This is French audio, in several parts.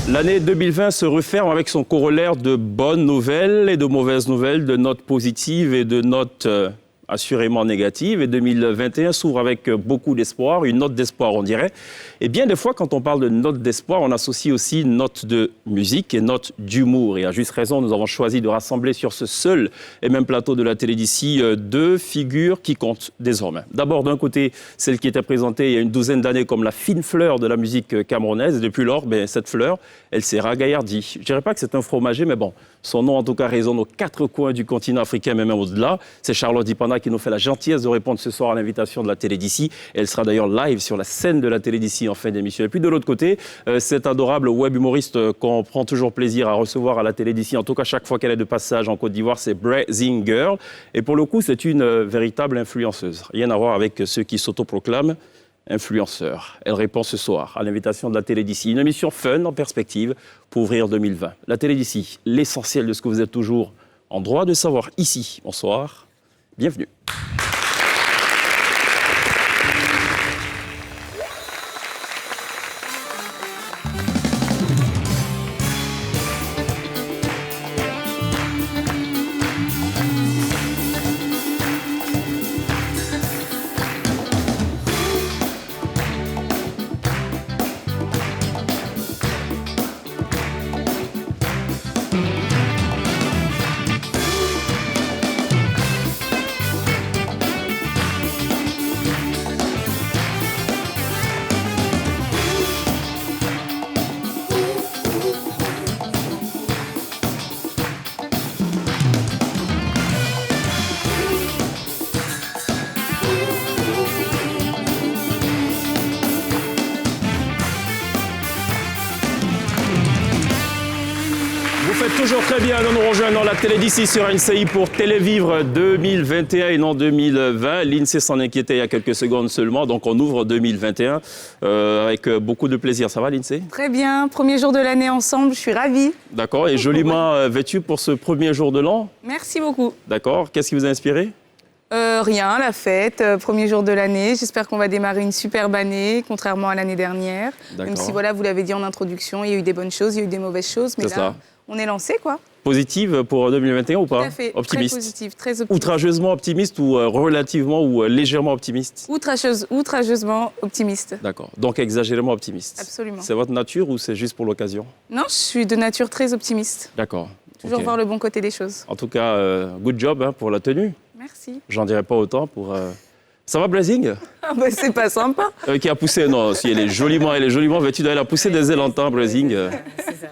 L'année 2020 se referme avec son corollaire de bonnes nouvelles et de mauvaises nouvelles, de notes positives et de notes assurément négatives. Et 2021 s'ouvre avec beaucoup d'espoir, une note d'espoir on dirait. Et bien des fois, quand on parle de note d'espoir, on associe aussi note de musique et note d'humour. Et à juste raison, nous avons choisi de rassembler sur ce seul et même plateau de la télé d'ici deux figures qui comptent désormais. D'abord, d'un côté, celle qui était présentée il y a une douzaine d'années comme la fine fleur de la musique camerounaise. Et depuis lors, cette fleur, elle s'est ragaillardie. Je ne dirais pas que c'est un fromager, mais bon, son nom en tout cas résonne aux quatre coins du continent africain, mais même au-delà. C'est Charlotte Dipanda qui nous fait la gentillesse de répondre ce soir à l'invitation de la télé d'ici. Elle sera d'ailleurs live sur la scène de la télé d'ici en fin d'émission. Et puis de l'autre côté, cette adorable web humoriste qu'on prend toujours plaisir à recevoir à la télé d'ici, en tout cas chaque fois qu'elle est de passage en Côte d'Ivoire, c'est Blazing Girl. Et pour le coup, c'est une véritable influenceuse. Rien à voir avec ceux qui s'autoproclament influenceurs. Elle répond ce soir à l'invitation de la télé d'ici. Une émission fun en perspective pour ouvrir 2020. La télé d'ici, l'essentiel de ce que vous êtes toujours en droit de savoir ici. Bonsoir, bienvenue. Toujours très bien, nous nous rejoignons la télé d'ici sur NCI pour Télévivre 2021 et non 2020. L'INSEE s'en inquiétait il y a quelques secondes seulement, donc on ouvre 2021 avec beaucoup de plaisir. Ça va l'INSEE? Très bien, premier jour de l'année ensemble, je suis ravie. D'accord, et joliment vêtue pour ce premier jour de l'an? Merci beaucoup. D'accord, qu'est-ce qui vous a inspiré? Rien, la fête, premier jour de l'année. J'espère qu'on va démarrer une superbe année, contrairement à l'année dernière. Même si, voilà, vous l'avez dit en introduction, il y a eu des bonnes choses, il y a eu des mauvaises choses, mais là, ça. On est lancé, quoi. Positive pour 2021 ou pas? Tout à fait, optimiste. Très positive, très optimiste. Outrageusement optimiste ou relativement ou légèrement optimiste? Outrageusement optimiste. D'accord, donc exagérément optimiste. Absolument. C'est votre nature ou c'est juste pour l'occasion? Non, je suis de nature très optimiste. D'accord. Toujours voir le bon côté des choses. En tout cas, good job pour la tenue. Merci. J'en dirai pas autant pour... Ça va, Blazing? Ah bah, c'est pas sympa. Qui a poussé, non, si elle est joliment vêtue, elle a poussé des ailes en temps, Blazing. C'est ça.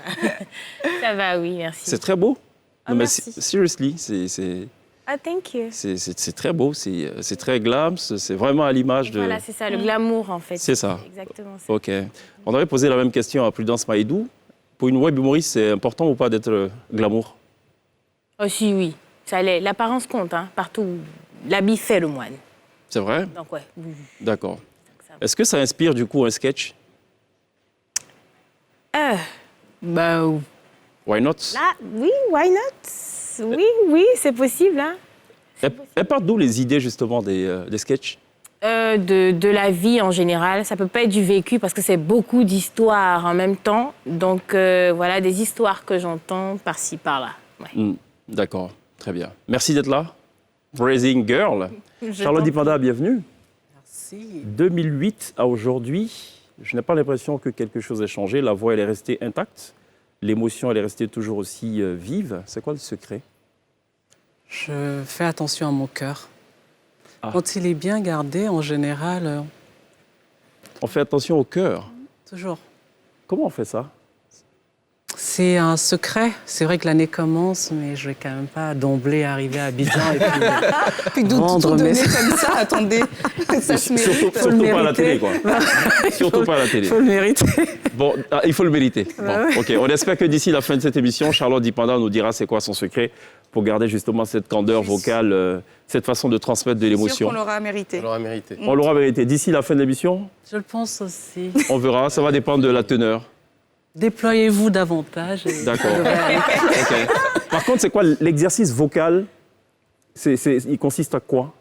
Ça va, oui, merci. C'est très beau. Oh, non, mais merci. seriously, c'est... Ah, thank you. C'est très beau, c'est très glam, c'est vraiment à l'image de... Voilà, c'est ça, le glamour, en fait. C'est ça. Exactement ça. OK. On aurait posé la même question à Prudence Maïdou. Pour une web humoriste, c'est important ou pas d'être glamour? Oh, si, oui. Ça l'est. L'apparence compte, hein, partout. L'habit fait le moine. C'est vrai? Donc, ouais. D'accord. Est-ce que ça inspire, du coup, un sketch? Bah... Why not? Là, oui, why not? Oui, c'est possible, hein. Elles partent d'où les idées, justement, des sketchs? De la vie en général. Ça peut pas être du vécu parce que c'est beaucoup d'histoires en même temps. Donc, voilà, des histoires que j'entends par-ci, par-là. Ouais. D'accord, très bien. Merci d'être là. Blazing Girl. Charlotte Dipanda, bienvenue. Merci. 2008 à aujourd'hui, je n'ai pas l'impression que quelque chose ait changé. La voix, elle est restée intacte. L'émotion, elle est restée toujours aussi vive. C'est quoi le secret? Je fais attention à mon cœur. Quand il est bien gardé, en général... On fait attention au cœur? Toujours. Comment on fait ça? C'est un secret. C'est vrai que l'année commence, mais je ne vais quand même pas d'emblée arriver à Abidjan et puis vendre mes... comme ça, attendez, ça se mérite. Surtout pas à la télé, quoi. Surtout pas à la télé. Il faut le mériter. Bon, il faut le mériter. Bon, OK. On espère que d'ici la fin de cette émission, Charlotte Dipanda nous dira c'est quoi son secret pour garder justement cette candeur vocale, cette façon de transmettre de l'émotion. On l'aura mérité. On l'aura mérité. D'ici la fin de l'émission? Je le pense aussi. On verra, ça va dépendre de la teneur. Déployez-vous davantage. D'accord. Okay. Par contre, c'est quoi l'exercice vocal? Il consiste à quoi?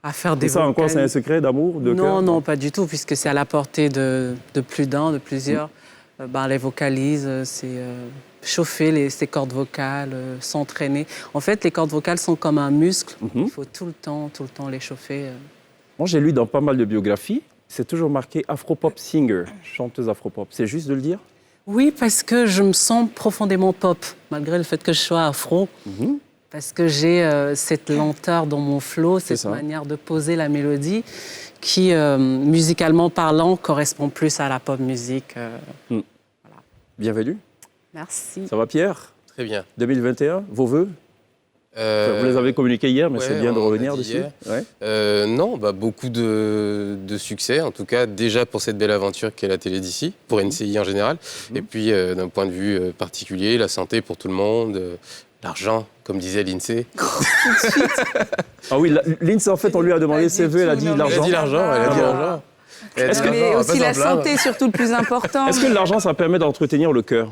À faire des vocales. Ça, en quoi, c'est un secret d'amour, de cœur? Non, pas du tout, puisque c'est à la portée de plus d'un, de plusieurs. Les vocalises, c'est chauffer ces cordes vocales, s'entraîner. En fait, les cordes vocales sont comme un muscle. Il faut tout le temps les chauffer. Moi, j'ai lu dans pas mal de biographies, c'est toujours marqué Afropop singer, chanteuse Afropop. C'est juste de le dire? Oui, parce que je me sens profondément pop, malgré le fait que je sois afro. Parce que j'ai cette lenteur dans mon flow, cette manière de poser la mélodie qui, musicalement parlant, correspond plus à la pop musique. Voilà. Bienvenue. Merci. Ça va, Pierre? Très bien. 2021, vos vœux? Vous les avez communiqués hier, mais c'est bien de revenir dessus. Non, beaucoup de succès, en tout cas déjà pour cette belle aventure qu'est la télé d'ici, pour NCI en général. Et puis d'un point de vue particulier, la santé pour tout le monde, l'argent, comme disait l'INSEE. Ah oui, l'INSEE, en fait, on lui a demandé ses vœux, elle a dit l'argent. Elle a dit l'argent, Mais aussi la santé, surtout le plus important. Est-ce que l'argent, ça permet d'entretenir le cœur?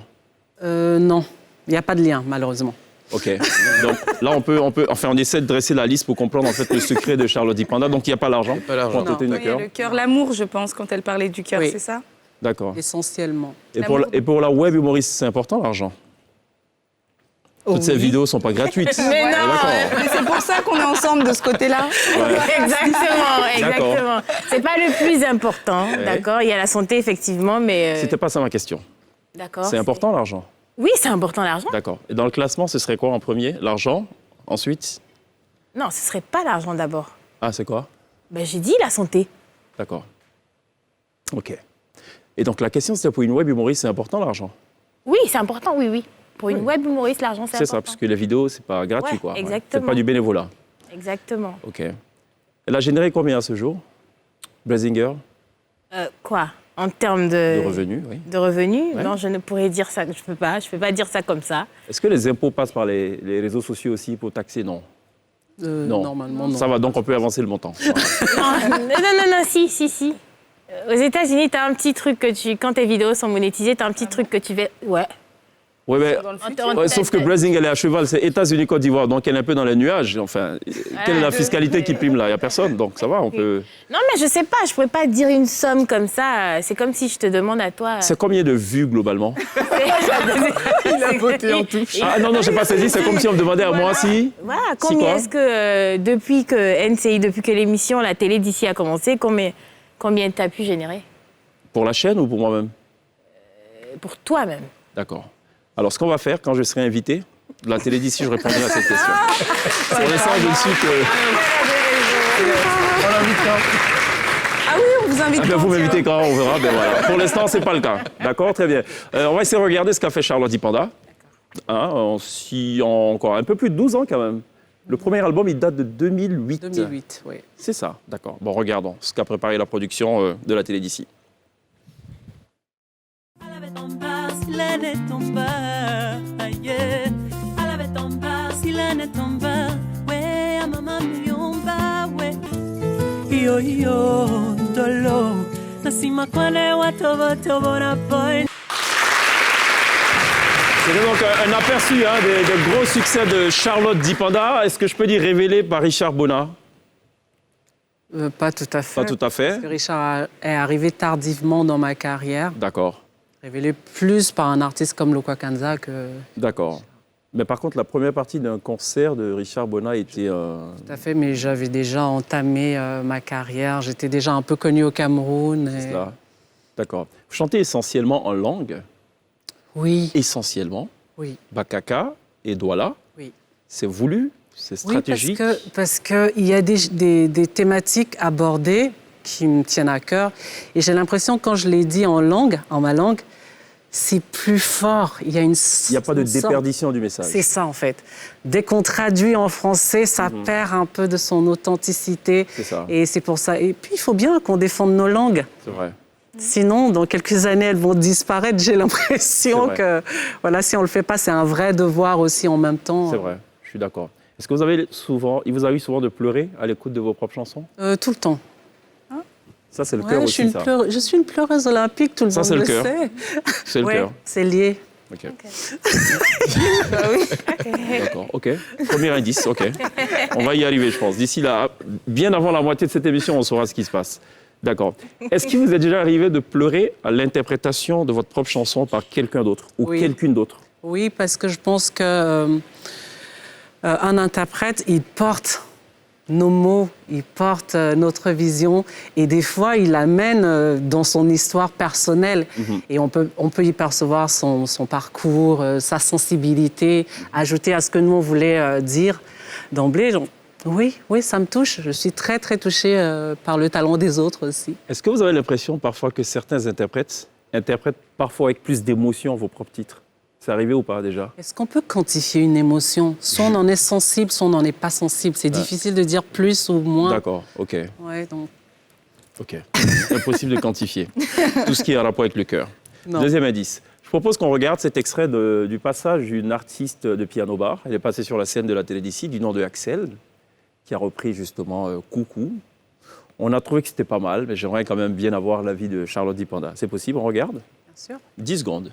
Non, il n'y a pas de lien, malheureusement. Ok, donc là on essaie de dresser la liste pour comprendre en fait le secret de Charlotte Dipanda. Donc il n'y a pas l'argent pour entretien du cœur. Le cœur, l'amour, je pense, quand elle parlait du cœur, c'est ça? D'accord. Essentiellement. Et pour la web humoriste, c'est important l'argent? Toutes ces vidéos ne sont pas gratuites. Mais non, mais c'est pour ça qu'on est ensemble de ce côté-là. Exactement. C'est pas le plus important, d'accord? Il y a la santé, effectivement, mais... C'était pas ça ma question. D'accord. C'est important l'argent? Oui, c'est important l'argent. D'accord. Et dans le classement, ce serait quoi en premier? L'argent? Ensuite? Non, ce serait pas l'argent d'abord. Ah, c'est quoi? J'ai dit la santé. D'accord. Ok. Et donc la question, c'est pour une web humoriste, c'est important l'argent? Oui, c'est important, oui. Pour une web humoriste, l'argent, c'est important. C'est ça, parce que les vidéos, c'est pas gratuit, quoi. Exactement. C'est pas du bénévolat. Exactement. Ok. Elle a généré combien à ce jour? Blazinger? Quoi? En termes de revenus, oui. De revenus? Ouais. Non, je ne pourrais dire ça. Je peux pas dire ça comme ça. Est-ce que les impôts passent par les réseaux sociaux aussi pour taxer? Non. Non. Normalement, non. Ça va, donc on peut avancer le montant. Voilà. Non, si. Aux États-Unis, tu as un petit truc quand tes vidéos sont monétisées, tu as un petit truc que tu fais. Ouais. Ouais, mais, sauf que Blazing, elle est à cheval, c'est États-Unis, Côte d'Ivoire, donc elle est un peu dans les nuages. Enfin, quelle est la fiscalité qui prime là? Il n'y a personne, donc ça va, on peut... Non, mais je sais pas, je pourrais pas dire une somme comme ça. C'est comme si je te demande à toi... C'est combien de vues, globalement? Il a voté en touche. Ah non, j'ai pas saisi, c'est comme si on me demandait à moi si... Voilà, combien est-ce que, depuis que NCI, depuis que l'émission, la télé d'ici a commencé, combien tu as pu générer? Pour la chaîne ou pour moi-même? Pour toi-même. D'accord. Alors, ce qu'on va faire, quand je serai invité, de la télé d'ici, je répondrai à cette question. Pour l'instant, je suis que... On l'invite quand? Ah oui, on vous invite quand? Vous m'invitez quand, on verra. Ben voilà. Pour l'instant, ce n'est pas le cas. D'accord, très bien. On va essayer de regarder ce qu'a fait Charlotte Dipanda. Encore un peu plus de 12 ans, quand même. Le premier album, il date de 2008. 2008, oui. C'est ça, d'accord. Bon, regardons ce qu'a préparé la production de la télé d'ici. C'était donc un aperçu des gros succès de Charlotte Dipanda. Est-ce que je peux dire révélé par Richard Bona? Pas tout à fait. Pas tout à fait. Parce que Richard est arrivé tardivement dans ma carrière. D'accord. Révélé plus par un artiste comme Lokwa Kanza que... D'accord. Mais par contre, la première partie d'un concert de Richard Bona était... Tout à fait, mais j'avais déjà entamé ma carrière. J'étais déjà un peu connue au Cameroun. C'est cela. D'accord. Vous chantez essentiellement en langue? Oui. Essentiellement? Oui. Bakaka et Douala? Oui. C'est voulu? C'est stratégique? Oui, parce qu'il y a des thématiques abordées qui me tiennent à cœur. Et j'ai l'impression, quand je les dis en ma langue, c'est plus fort. Il n'y a pas de déperdition du message. C'est ça, en fait. Dès qu'on traduit en français, ça perd un peu de son authenticité. C'est ça. Et c'est pour ça. Et puis, il faut bien qu'on défende nos langues. C'est vrai. Sinon, dans quelques années, elles vont disparaître. J'ai l'impression que, voilà, si on ne le fait pas, c'est un vrai devoir aussi en même temps. C'est vrai, je suis d'accord. Est-ce que il vous arrive souvent de pleurer à l'écoute de vos propres chansons? Tout le temps. Ça, c'est le cœur aussi, ça. Je suis une pleureuse olympique, tout le monde le sait. C'est le cœur. C'est lié. Ok. D'accord, ok. Premier indice, ok. On va y arriver, je pense. D'ici là, bien avant la moitié de cette émission, on saura ce qui se passe. D'accord. Est-ce qu'il vous est déjà arrivé de pleurer à l'interprétation de votre propre chanson par quelqu'un d'autre ou Oui. quelqu'une d'autre? Oui, parce que je pense que un interprète, il porte nos mots, il porte notre vision et des fois, il l'amène dans son histoire personnelle. Et on peut y percevoir son parcours, sa sensibilité, ajouter à ce que nous, on voulait dire d'emblée. Donc, oui, ça me touche. Je suis très, très touchée par le talent des autres aussi. Est-ce que vous avez l'impression parfois que certains interprètent parfois avec plus d'émotion vos propres titres? C'est arrivé ou pas déjà? Est-ce qu'on peut quantifier une émotion? Soit on en est sensible, soit on n'en est pas sensible. C'est difficile de dire plus ou moins. D'accord, ok. Ouais, donc... Ok. Impossible de quantifier. Tout ce qui est en rapport avec le cœur. Non. Deuxième indice. Je propose qu'on regarde cet extrait du passage d'une artiste de piano-bar. Elle est passée sur la scène de la télé d'ici, du nom de Axel, qui a repris justement Coucou. On a trouvé que c'était pas mal, mais j'aimerais quand même bien avoir l'avis de Charlotte Dipanda. C'est possible, on regarde? Bien sûr. 10 secondes.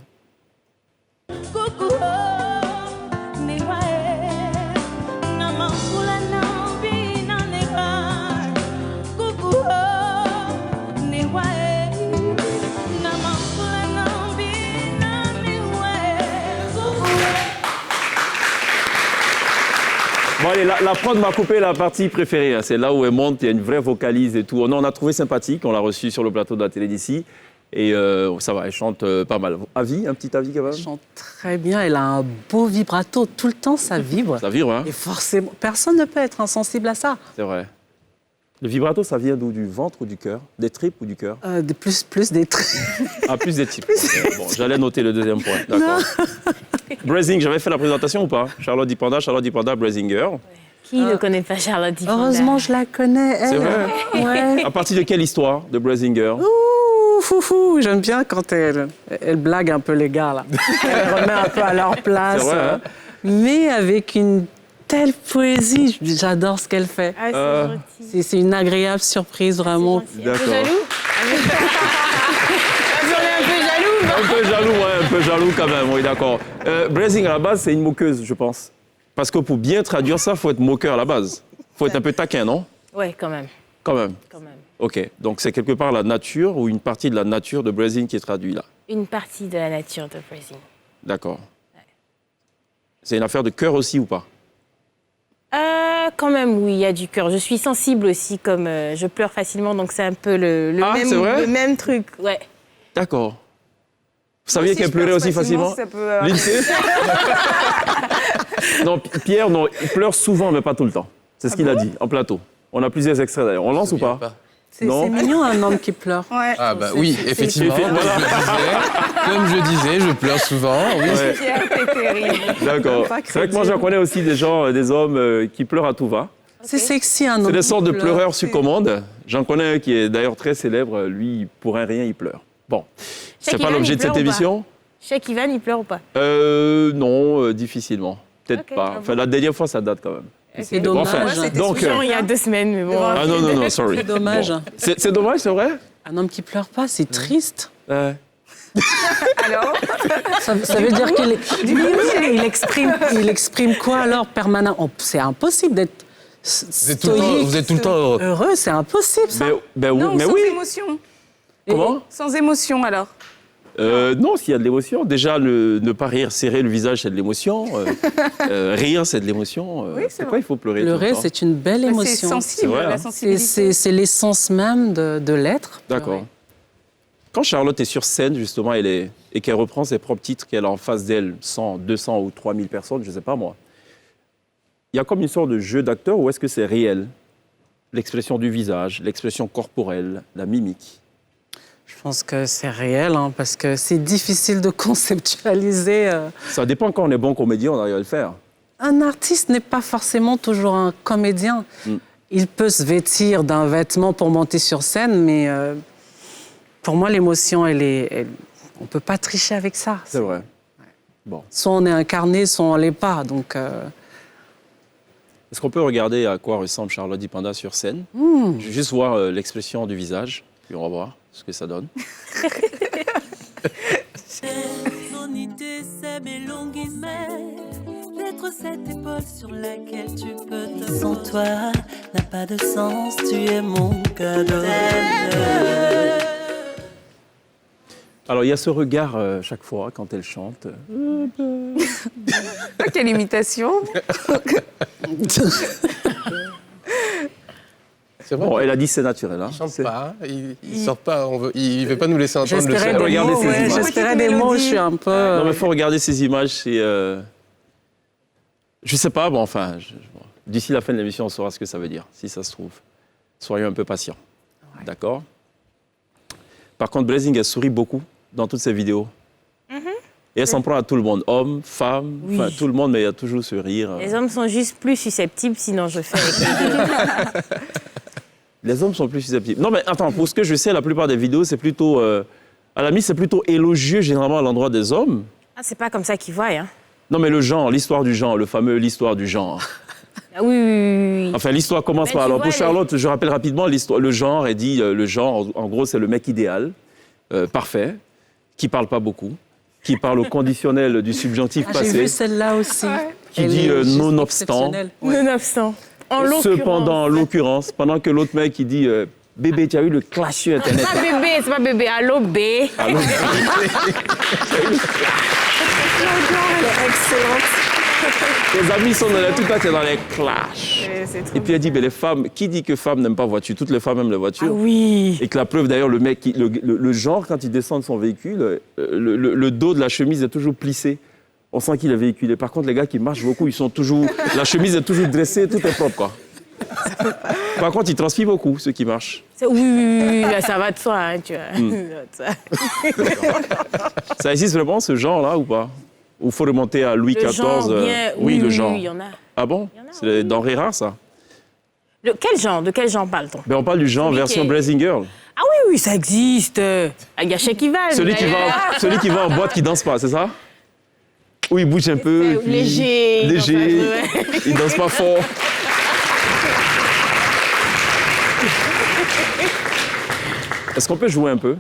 Bon, allez, la prod m'a coupé la partie préférée. Hein. C'est là où elle monte, il y a une vraie vocalise et tout. On a trouvé sympathique, on l'a reçue sur le plateau de la télé d'ici. Et ça va, elle chante pas mal. Avis, un petit avis quand même? Elle chante très bien, elle a un beau vibrato. Tout le temps, ça vibre. Ça vibre, hein? Et forcément, personne ne peut être insensible à ça. C'est vrai. Le vibrato, ça vient d'où? Du ventre ou du cœur? Des tripes ou du cœur? Plus des trucs. Ah, plus des tripes. Bon, j'allais noter le deuxième point. D'accord. Brazing, j'avais fait la présentation ou pas? Charlotte Dipanda, Brazinger. Qui ne connaît pas Charlotte Dipanda? Heureusement, je la connais, elle. C'est vrai? Ouais. À partir de quelle histoire de Brazinger? Ouh, foufou, j'aime bien quand elle blague un peu les gars, là. Elle remet un peu à leur place. C'est vrai, hein? Mais avec une telle poésie, j'adore ce qu'elle fait. Ah, c'est gentil. C'est une agréable surprise, vraiment. Un peu D'accord. jaloux? On est un peu jaloux, non? Un peu jaloux, ouais, un peu jaloux quand même, oui, d'accord. Brazing, à la base, c'est une moqueuse, je pense. Parce que pour bien traduire ça, il faut être moqueur à la base. Il faut être un peu taquin, non? Ouais, quand même. Quand même. Ok, donc c'est quelque part la nature ou une partie de la nature de Brazing qui est traduite là. Une partie de la nature de Brazing. D'accord. C'est une affaire de cœur aussi ou pas? Quand même, oui, il y a du cœur. Je suis sensible aussi, comme je pleure facilement, donc c'est un peu c'est vrai? le même truc. Ouais. D'accord. Vous saviez qu'elle pleurait aussi facilement? Ça peut... Lindsay? Non, Pierre, non, il pleure souvent, mais pas tout le temps. C'est ce qu'il a dit, en plateau. On a plusieurs extraits d'ailleurs. On lance ou pas? C'est Non. mignon, un homme qui pleure. Ouais. Ah bah oui, effectivement, comme je disais, je pleure souvent. Oui. Ouais. C'est terrible. D'accord. Pas C'est vrai que moi, j'en connais aussi des gens, des hommes qui pleurent à tout va. C'est sexy, un homme C'est des qui sortes de pleure. pleureurs sur commande. J'en connais un qui est d'ailleurs très célèbre. Lui, pour un rien, il pleure. Bon, c'est Cheikh pas Ivan, l'objet il de cette pleure ou pas? émission. Cheikh Ivan, il pleure ou pas? Non, difficilement. Peut-être Ok, pas. ah Enfin, bon. la dernière fois, ça date quand même. C'est dommage. Enfin, Moi, c'était donc, Genre, il y a 2 semaines, mais bon. ah non, sorry. C'est dommage. Bon. C'est dommage, c'est vrai? Un homme qui pleure pas, c'est triste. Ouais. Alors, Ça veut dire qu'il exprime quoi alors permanent? C'est impossible d'être Vous êtes tout le temps heureux. heureux, c'est impossible ça. Oui, non, mais sans oui. émotion. Comment? Sans émotion, alors. Non, s'il y a de l'émotion. Déjà, ne pas rire, serrer le visage, c'est de l'émotion. Rire, c'est de l'émotion. Oui, c'est Pourquoi vrai. il faut pleurer tout Pleurer, le temps? c'est une belle C'est émotion. sensible, C'est vrai, la hein. sensibilité. C'est l'essence même de l'être. D'accord. Quand Charlotte est sur scène, justement, et qu'elle reprend ses propres titres, qu'elle a en face d'elle 100, 200 ou 3000 personnes, je ne sais pas moi, il y a comme une sorte de jeu d'acteur ou est-ce que c'est réel? L'expression du visage, l'expression corporelle, la mimique. Je pense que c'est réel, hein, parce que c'est difficile de conceptualiser. Ça dépend quand on est bon comédien, on arrive à le faire. Un artiste n'est pas forcément toujours un comédien. Il peut se vêtir d'un vêtement pour monter sur scène, mais pour moi, l'émotion, on ne peut pas tricher avec ça. C'est vrai. Bon. Soit on est incarné, soit on ne l'est pas. Donc, Est-ce qu'on peut regarder à quoi ressemble Charlotte Dipanda sur scène? Je vais juste voir l'expression du visage, puis on va voir ce que ça donne. Sonite se melongi me, d'être cette épaule sur laquelle tu peux te... Sans toi, n'a pas de sens, tu es mon cadeau. Alors, il y a ce regard chaque fois quand elle chante. Quelle imitation. C'est vrai. Bon, elle a dit c'est naturel. Hein. Il chante pas, il sort pas, il veut pas nous laisser entendre le J'espérais chant. des Regardez mots, ces ouais, images. j'espérais des mots, je suis un peu... Non, mais il faut regarder ces images. C'est, je sais pas, bon, enfin, d'ici la fin de l'émission, on saura ce que ça veut dire, si ça se trouve. Soyez un peu patients. Ouais. D'accord. Par contre, Blessing, elle sourit beaucoup dans toutes ses vidéos. Et elle s'en prend à tout le monde, hommes, femmes, enfin, tout le monde, mais il y a toujours ce rire. Les hommes sont juste plus susceptibles, sinon je fais avec les deux. Les hommes sont plus susceptibles. Non, mais attends, pour ce que je sais, la plupart des vidéos, c'est plutôt... à la mise, c'est plutôt élogieux, généralement, à l'endroit des hommes. Ah, c'est pas comme ça qu'ils voient, hein. Non, mais le genre, l'histoire du genre, le fameux l'histoire du genre. Ah oui. Enfin, l'histoire commence Mais par... tu Alors, vois, pour Charlotte, je rappelle rapidement l'histoire. Le genre, elle dit, le genre, en gros, c'est le mec idéal, parfait, qui parle pas beaucoup, qui parle au conditionnel du subjonctif J'ai vu passé, celle-là aussi. qui Elle dit est juste nonobstant. exceptionnelle. Ouais. Nonobstant. En l'occurrence. Cependant, en l'occurrence, pendant que l'autre mec, il dit bébé, tu as eu le clash sur Internet. C'est pas bébé, c'est pas bébé. Allô, B. Allô Les amis sont dans les, tout le temps, t'es dans les clashs. Et puis elle dit, mais les femmes, qui dit que femmes n'aiment pas voiture? Toutes les femmes aiment la voiture. Ah oui. Et que la preuve, d'ailleurs, le mec, le genre, quand il descend de son véhicule, le dos de la chemise est toujours plissé. On sent qu'il est véhiculé. Par contre, les gars qui marchent beaucoup, ils sont toujours... La chemise est toujours dressée, tout est propre, quoi. Par contre, ils transpirent beaucoup, ceux qui marchent. Oui, là, ça va de soi, hein, tu vois. Ça existe vraiment, ce genre-là, ou pas? Ou faut remonter à Louis Le XIV genre, bien... Oui, le genre. Oui, il y en a. Ah bon? Il y en a, C'est des denrées rares, ça? Quel genre? De quel genre parle-t-on? Ben, on parle du genre Celui version qui est- Blazing Girl. Ah oui, ça existe. Il y a Shekival. Celui qui va en boîte qui danse pas, c'est ça? Où il bouge un peu. et puis- Léger. Léger. Enfin, ouais. Il danse pas fort. Est-ce qu'on peut jouer un peu?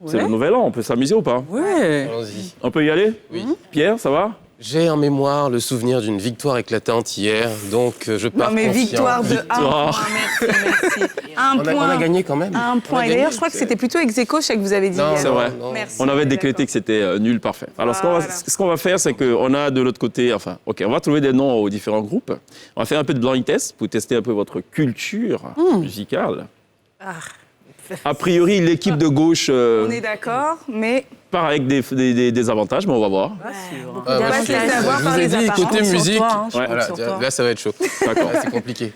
C'est le nouvel an, on peut s'amuser ou pas? Ouais. Allons-y. On peut y aller? Oui. Pierre, ça va? J'ai en mémoire le souvenir d'une victoire éclatante hier, donc je pars Non mais confiant. victoire de 1 Victoire. point, merci. Un On a point. gagné quand même. Un On point. a Et d'ailleurs, gagné, je crois que c'est- c'était plutôt ex aequo, je sais que vous avez dit. Non, hier. C'est vrai. non. Merci. On avait d'accord. décrété que c'était nul, parfait. Alors, Voilà. ce qu'on va faire, c'est qu'on a de l'autre côté, enfin, OK, on va trouver des noms aux différents groupes. On va faire un peu de blind test pour tester un peu votre culture musicale. A priori, l'équipe de gauche On est d'accord, mais part avec des avantages, mais on va voir. Ah, on va bah, se laisser avoir je par vous ai les dit, apparences. côté musique, je Ouais. compte voilà, sur toi. là ça va être chaud. D'accord. Là, c'est compliqué.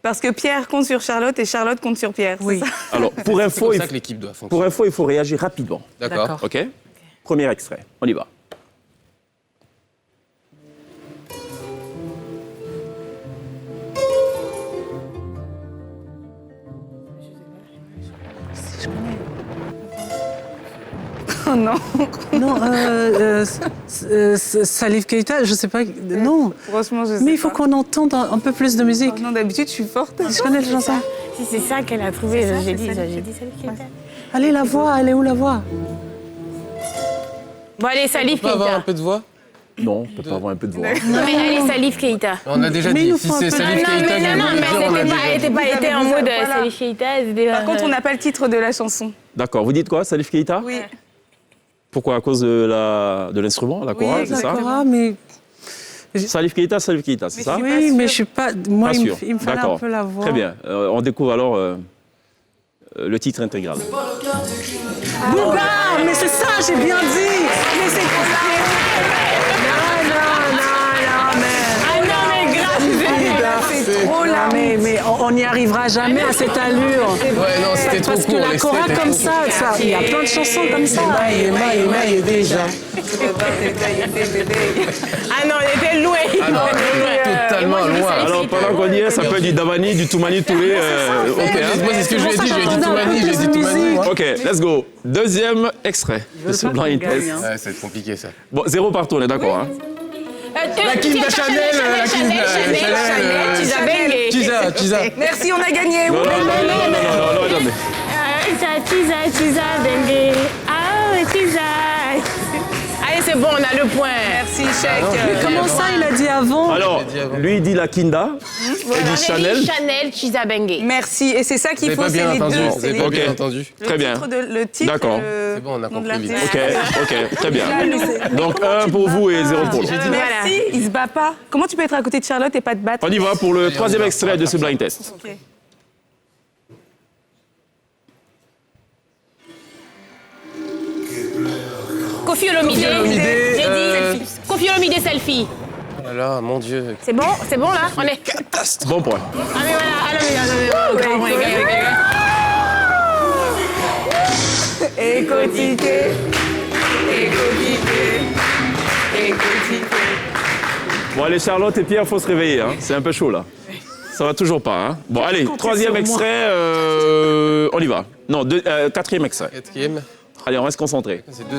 Parce que Pierre compte sur Charlotte et Charlotte compte sur Pierre. c'est Oui. ça Alors, pour C'est info, comme il ça que l'équipe doit fonctionner. pour info, il faut réagir rapidement. D'accord. OK? Premier extrait. On y va. Oh non. Non, Salif Keita, je sais pas. Non. Franchement, je sais Mais il faut pas. qu'on entende un peu plus de musique. Oh non, d'habitude, je suis forte. Je connais la chanson. Si c'est ça qu'elle a trouvé, j'ai dit ça. Allez, la voix, elle est où la voix? Bon, allez, Salif On peut avoir un Keita. peu de voix? Non, on peut pas avoir un peu de voix. Non, mais allez, Salif Keita. On a déjà Mais il dit, nous si faut un c'est peu de- Salif Non, Keita, mais je non, vais mais le dire, on a déjà elle était pas Vous été en avez- mode voilà. Salif Keita. c'était- Par contre, on n'a pas le titre de la chanson. D'accord. Vous dites quoi, Salif Keita? Oui. Pourquoi? À cause de l'instrument, la chorale, c'est ça? D'accord, mais. Salif Keita, c'est ça? Oui, mais je suis pas. Moi, Pas sûr. il me fallait un D'accord. peu la voix. Très bien. On découvre alors le titre intégral. Bouba, mais c'est ça, j'ai bien dit. Mais c'est pour ça. Ah non, mais grave. C'est trop là. Mais on n'y arrivera jamais à cette allure. Ouais, non, c'était trop Parce que court. la l'extrait chorale était comme trop ça, il y a plein de chansons comme ça. déjà. Ah non, elle était loin. Ah non, totalement loin. Alors, pendant qu'on y est, ça peut être du Damani, du Toumani Touré. OK, hein? Moi, c'est ce que je lui ai C'est pour dit. ça Je lui ai dit que Toumani, j'entendais j'ai un dit peu de Toumani. musique. moi. OK, let's go. Deuxième extrait de ce pas qu'on blind gagne, test. hein. Ouais, ça va être compliqué, ça. Bon, 0 partout, on est d'accord, hein? La Kim de Chanel, la Kim de Chanel. Tisa. Merci, on a gagné. Non, attendez. Tiza, Bengue. Ah, Tiza. Allez, c'est bon, on a le point. Merci, chèque. Comment ça, il a dit avant? Alors, lui, il dit la Kinda. Il dit Chanel. Chanel Chizabengue. Merci. Et c'est ça qu'il faut, Vous c'est n'avez les pas deux. bien entendu. Vous C'est n'avez les pas Ok. bien entendu. Très bien. Le titre. D'accord. C'est bon, on a nom de compris vite. l'artiste. Ok, très bien. Donc, 1 pour vous et 0 pour l'autre. Merci. Il se bat pas. Comment tu peux être à côté de Charlotte et pas te battre? On y va pour le troisième extrait de ce blind test. Ok. Kofi Olomide. J'ai dit Kofi Olomide selfie. Oh là là, mon Dieu. C'est bon là? On est. Bon point. Ah mais voilà, Écoutez. Bon, allez, Charlotte et Pierre, faut se réveiller. Hein. C'est un peu chaud, là. Ça va toujours pas. Hein. Bon, allez, troisième extrait, on y va. Non, quatrième extrait. Quatrième. Allez, on reste concentré. C'est deux.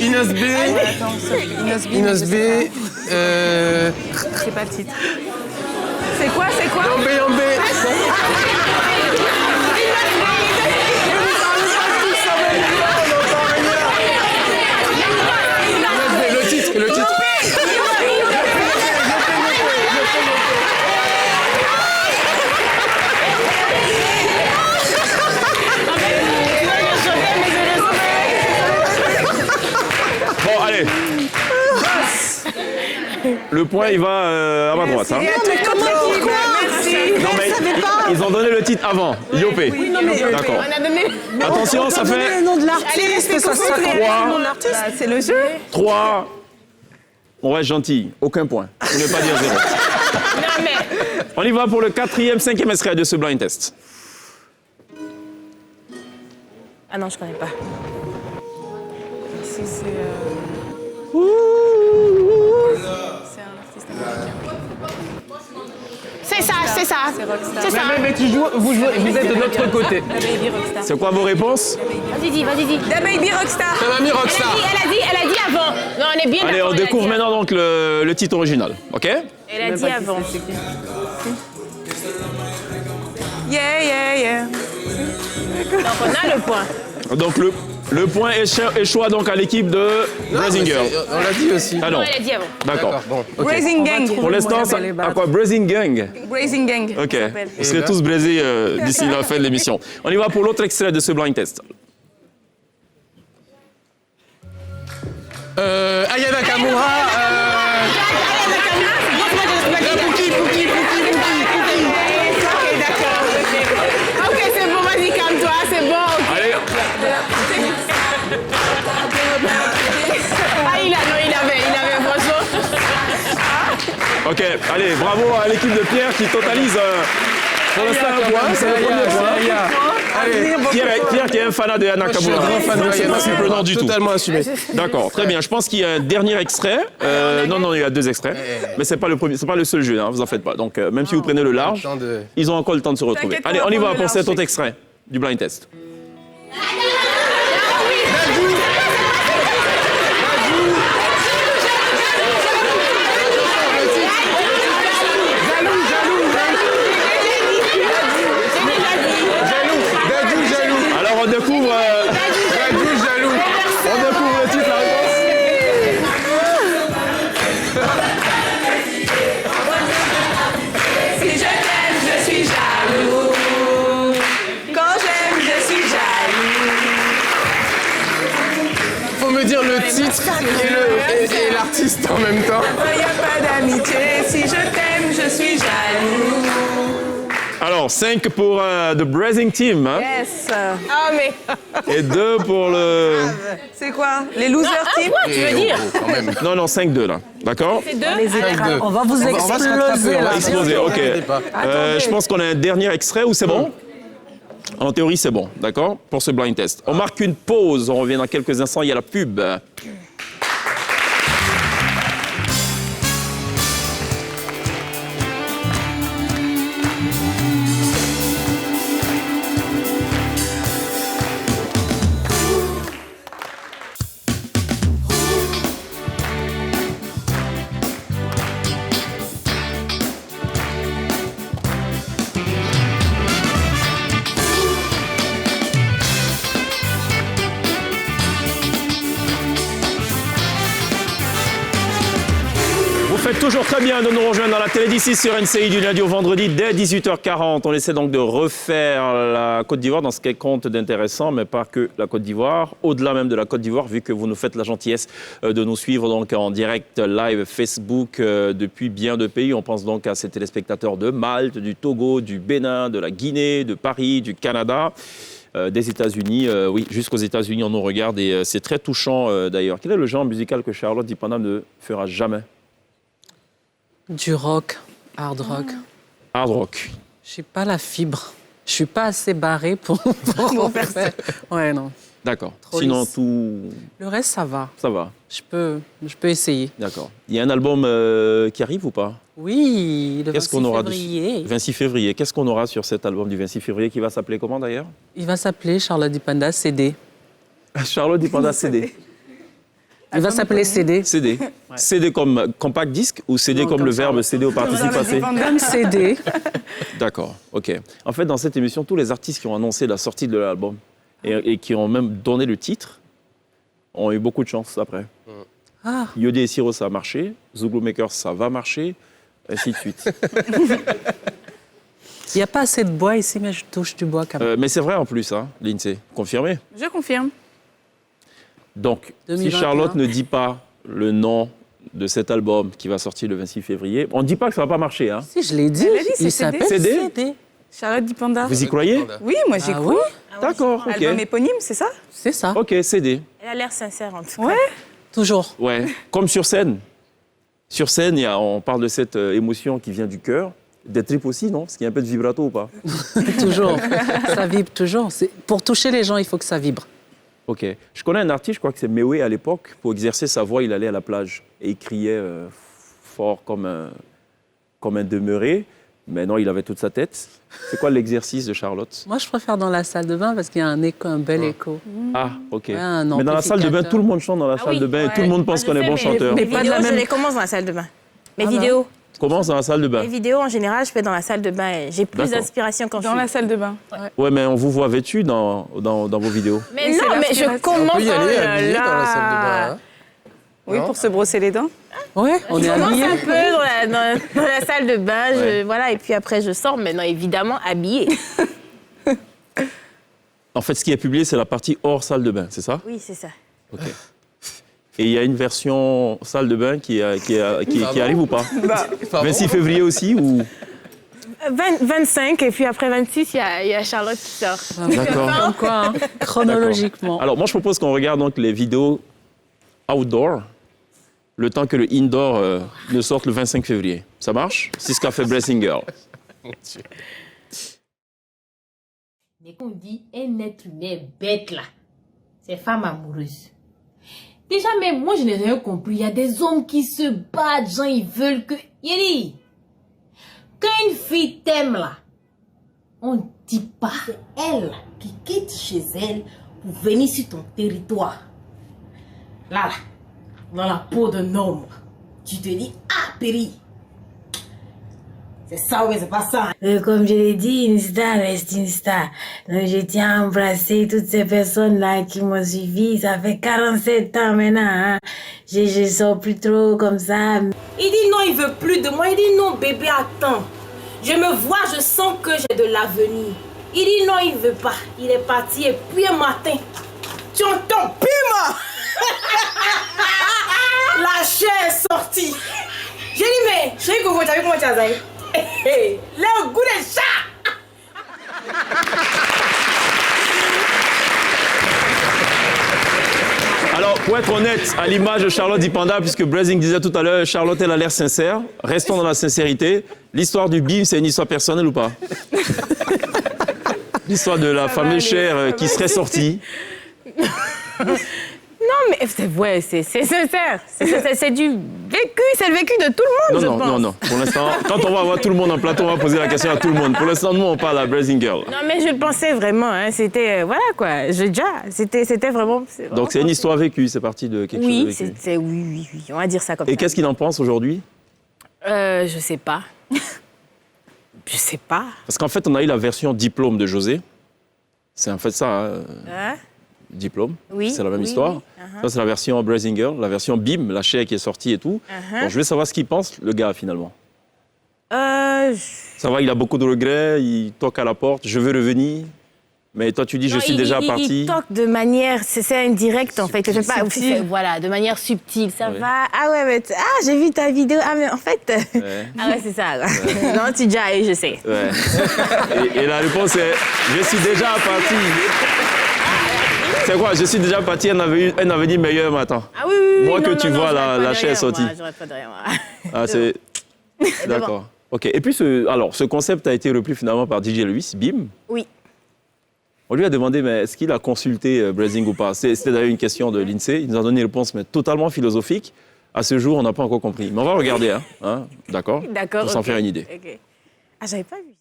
Inos B. Inos B. C'est pas le titre. C'est quoi? Yambé. Le titre. Bon, allez. Le point, il va à ma droite. Hein. Merci. Non, mais ils ont donné le titre avant. Yopé. D'accord. on a donné. Attention, ça fait Le nom de l'artiste, ça sera Le nom de l'artiste. C'est le jeu. 3. On reste gentil. Aucun point. Pour ne pas dire 0. Non mais. On y va pour le quatrième, cinquième extrait de ce blind test. Ah non, je connais pas. C'est un artiste américain. C'est ça. C'est ça. Mais vous êtes de notre côté. La Baby Rockstar. C'est quoi vos réponses? Vas-y, dis. La Baby Rockstar. Ça m'a mis Rockstar. Elle a dit avant. Non, on est bien Allez, d'accord, on elle a découvre dit maintenant donc le titre original. OK? Elle a dit avant. Yeah. Donc on a le point. Donc le point échoua donc à l'équipe de Brazinger. On l'a dit aussi. Ah non, Non, elle a dit avant. d'accord. Bon, ok. Raising Gang. Pour l'instant, ça à quoi? Brazing Gang. Raising Gang. OK. ça s'appelle. Vous serez tous braisés d'ici la fin de l'émission. On y va pour l'autre extrait de ce blind test. Aya Nakamura. Pouki. Ok, d'accord. Ok, c'est bon, vas-y, calme-toi, c'est bon. Allez, Ah, il avait, franchement. OK. Allez, bravo à l'équipe de Pierre qui totalise pour l'instant un point. C'est le premier point. Pierre qui est un fanat de Aya Je suis un Nakamura. grand fan de C'est pas surprenant du tout. Totalement assumé. D'accord, très bien. Je pense qu'il y a un dernier extrait. Non, il y a 2 extraits. Mais c'est pas le premier, c'est pas le seul jeu, hein, vous en faites pas. Donc, même si vous prenez le large, Temps de- ils ont encore le temps de se retrouver. T'inquiète, Allez, on va on y va prendre le pour cet large. autre extrait du blind test. Jaloux. Alors, on découvre Jaloux. le titre, la réponse. Si je t'aime, je suis jaloux. Quand j'aime, je suis jaloux. Faut me dire le titre et l'artiste en même temps. Il n'y a pas d'amitié. Si je t'aime, je suis jaloux. Alors, 5 pour The Brazing Team hein, Yes. Ah, mais. et 2 pour le... C'est quoi? Les losers team? Quoi, tu veux dire? Quand même. Non, 5-2 là. D'accord? C'est deux? On va vous se exploser rattraper, là. Explosé, ok. pas. Je pense qu'on a un dernier extrait ou c'est bon? En théorie, c'est bon, d'accord? Pour ce blind test. On marque une pause, on revient dans quelques instants, il y a la pub. faites toujours très bien de nous rejoindre dans la télé d'ici sur NCI du lundi au vendredi dès 18h40. On essaie donc de refaire la Côte d'Ivoire dans ce qu'elle compte d'intéressant, mais pas que la Côte d'Ivoire, au-delà même de la Côte d'Ivoire, vu que vous nous faites la gentillesse de nous suivre donc en direct live Facebook depuis bien de pays. On pense donc à ces téléspectateurs de Malte, du Togo, du Bénin, de la Guinée, de Paris, du Canada. Des États-Unis, oui, jusqu'aux États-Unis, on nous regarde et c'est très touchant d'ailleurs. Quel est le genre musical que Charlotte Dipanda ne fera jamais? Du rock, hard rock. Hard rock. Je n'ai pas la fibre. Je ne suis pas assez barrée pour faire ça. Ouais, non. D'accord. Trop Sinon, lisse. tout... Le reste, ça va. ça va. Je peux essayer. D'accord. Il y a un album qui arrive ou pas? Oui, le Qu'est-ce 26 qu'on aura février. 26 février. Qu'est-ce qu'on aura sur cet album du 26 février qui va s'appeler comment d'ailleurs? Il va s'appeler Charlotte Dipanda CD. Charlotte Dipanda CD. Il va s'appeler CD. CD. CD comme compact disque ou CD Non, comme comme le ça. verbe CD au participe passé? Comme CD. D'accord, ok. En fait, dans cette émission, tous les artistes qui ont annoncé la sortie de l'album et qui ont même donné le titre ont eu beaucoup de chance après. Ah, Yodé et Siro, ça a marché. Zouglou Makers, ça va marcher. Ainsi de suite. il n'y a pas assez de bois ici, mais je touche du bois quand même. Mais c'est vrai en plus, hein, Lindsay. Confirmé. Je confirme. Donc, 2021. si Charlotte ne dit pas le nom de cet album qui va sortir le 26 février, on ne dit pas que ça ne va pas marcher. Hein. Si, je l'ai dit. Elle a dit, c'est Il CD. s'appelle CD. CD. Charlotte Dipanda. Vous y croyez? Oui, moi j'y Ah crois. oui, D'accord, ok. Album éponyme, c'est ça? c'est ça. Ok, CD. Elle a l'air sincère en tout cas. Ouais. Toujours. Ouais, comme sur scène. Sur scène, on parle de cette émotion qui vient du cœur. Des tripes aussi, non? Parce qu'il y a un peu de vibrato ou pas? Toujours. Ça vibre toujours. Pour toucher les gens, il faut que ça vibre. Ok. Je connais un artiste, je crois que c'est Mewé à l'époque. Pour exercer sa voix, il allait à la plage et il criait fort comme un demeuré. Mais non, il avait toute sa tête. C'est quoi l'exercice de Charlotte? Moi, je préfère dans la salle de bain parce qu'il y a un écho, un bel écho. Ah, ok. Ouais, un Mais dans la salle de bain, amplificateur. tout le monde chante dans la Ah salle oui, de bain et ouais. tout le monde pense Moi, qu'on je est bon sais, mais chanteur. Mes pas de vidéos, la même- je les commence dans la salle de bain. Mes Ah vidéos. Commence dans la salle de bain. Les vidéos, en général, je fais dans la salle de bain. Et j'ai plus D'accord. d'inspiration quand je Dans suis... la salle de bain. Ouais, mais on vous voit vêtu dans vos vidéos. Mais Oui, c'est non, mais je l'inspiration. commence... On peut y aller Oh là habillé dans la là. salle de bain. Hein. Oui, Non. pour se brosser les dents. Ouais, on est Je commence habillés. un peu dans la salle de bain, Ouais. voilà, et puis après je sors, maintenant évidemment habillée. En fait, ce qui est publié, c'est la partie hors salle de bain, c'est ça? Oui, c'est ça. Ok. Et il y a une version salle de bain qui arrive ou pas? Pardon 26 février aussi ou... 25, et puis après 26, il y a Charlotte qui sort. D'accord. Comme quoi, hein, chronologiquement. Alors, moi, je propose qu'on regarde donc les vidéos outdoor, le temps que le indoor ne sorte le 25 février. Ça marche? C'est ce qu'a fait Blessing Girl. Dès qu'on dit un être humain bête là, c'est femme amoureuse. Déjà même, moi je n'ai rien compris. Il y a des hommes qui se battent, gens ils veulent que... Yéri, quand une fille t'aime là, on ne dit pas. C'est elle là, qui quitte chez elle pour venir sur ton territoire. Là, dans la peau d'un homme, tu te dis, ah péri. C'est ça, oui, c'est pas ça. Comme je l'ai dit, une star reste une star. Donc, je tiens à embrasser toutes ces personnes-là qui m'ont suivi. Ça fait 47 ans maintenant. Hein. Je sors plus trop comme ça. Il dit non, il veut plus de moi. Il dit non, bébé, attends. Je me vois, je sens que j'ai de l'avenir. Il dit non, il veut pas. Il est parti et puis un matin, tu entends piment. La chair est sortie. J'ai dit, mais, chérie Gogo, t'as vu comment tu as zaï? Le goût des chats. Alors, pour être honnête, à l'image de Charlotte Dipanda, puisque Blessing disait tout à l'heure, Charlotte, elle a l'air sincère. Restons dans la sincérité. L'histoire du BIM, c'est une histoire personnelle ou pas? L'histoire de la fameuse chair qui serait sortie. Non, mais c'est ouais, c'est sincère. C'est du vécu, c'est le vécu de tout le monde, je pense. Non. Pour l'instant, quand on va voir tout le monde en plateau, on va poser la question à tout le monde. Pour l'instant, nous, on parle à Blessing Girl. Non, mais je le pensais vraiment. Hein. C'était, voilà quoi. C'était vraiment. Donc, c'est une histoire vécue, c'est parti de quelque chose de Oui, vécu. oui. On va dire ça comme Et ça. qu'est-ce qu'il en pense aujourd'hui? Je sais pas. Je sais pas. Parce qu'en fait, on a eu la version diplôme de José. C'est en fait ça. Hein? diplôme. Oui, C'est la même oui, histoire. oui. Ça, c'est la version Blazing Girl, la version BIM, la chair qui est sortie et tout. Donc, je vais savoir ce qu'il pense, le gars, finalement. Ça va, il a beaucoup de regrets, il toque à la porte, je veux revenir. Mais toi, tu dis, je suis déjà parti. Il toque de manière, c'est indirect en fait. Subtil. Voilà, de manière subtile. Ça Ouais. va. Ah ouais, mais j'ai vu ta vidéo. Ah mais en fait, Ouais. ah ouais, c'est ça. Non, tu dis, ah, je sais. Ouais. Et la réponse est, je suis déjà parti. C'est quoi? Je suis déjà parti, un avenir meilleur maintenant. Ah oui, oui, oui. Moi non, que non, tu non, vois j'aurais la pas de chair rien, sortie. moi, j'aurais pas de rien, moi. Ah, c'est... D'accord. OK. Et puis, ce concept a été repris finalement par DJ Lewis, BIM. Oui. On lui a demandé, mais est-ce qu'il a consulté Blazing ou pas? C'était d'ailleurs une question de l'INSEE. Il nous a donné une réponse, mais totalement philosophique. À ce jour, on n'a pas encore compris. Mais on va regarder, hein? D'accord? D'accord. Pour s'en ok. faire une idée. Ok. Ah, j'avais pas vu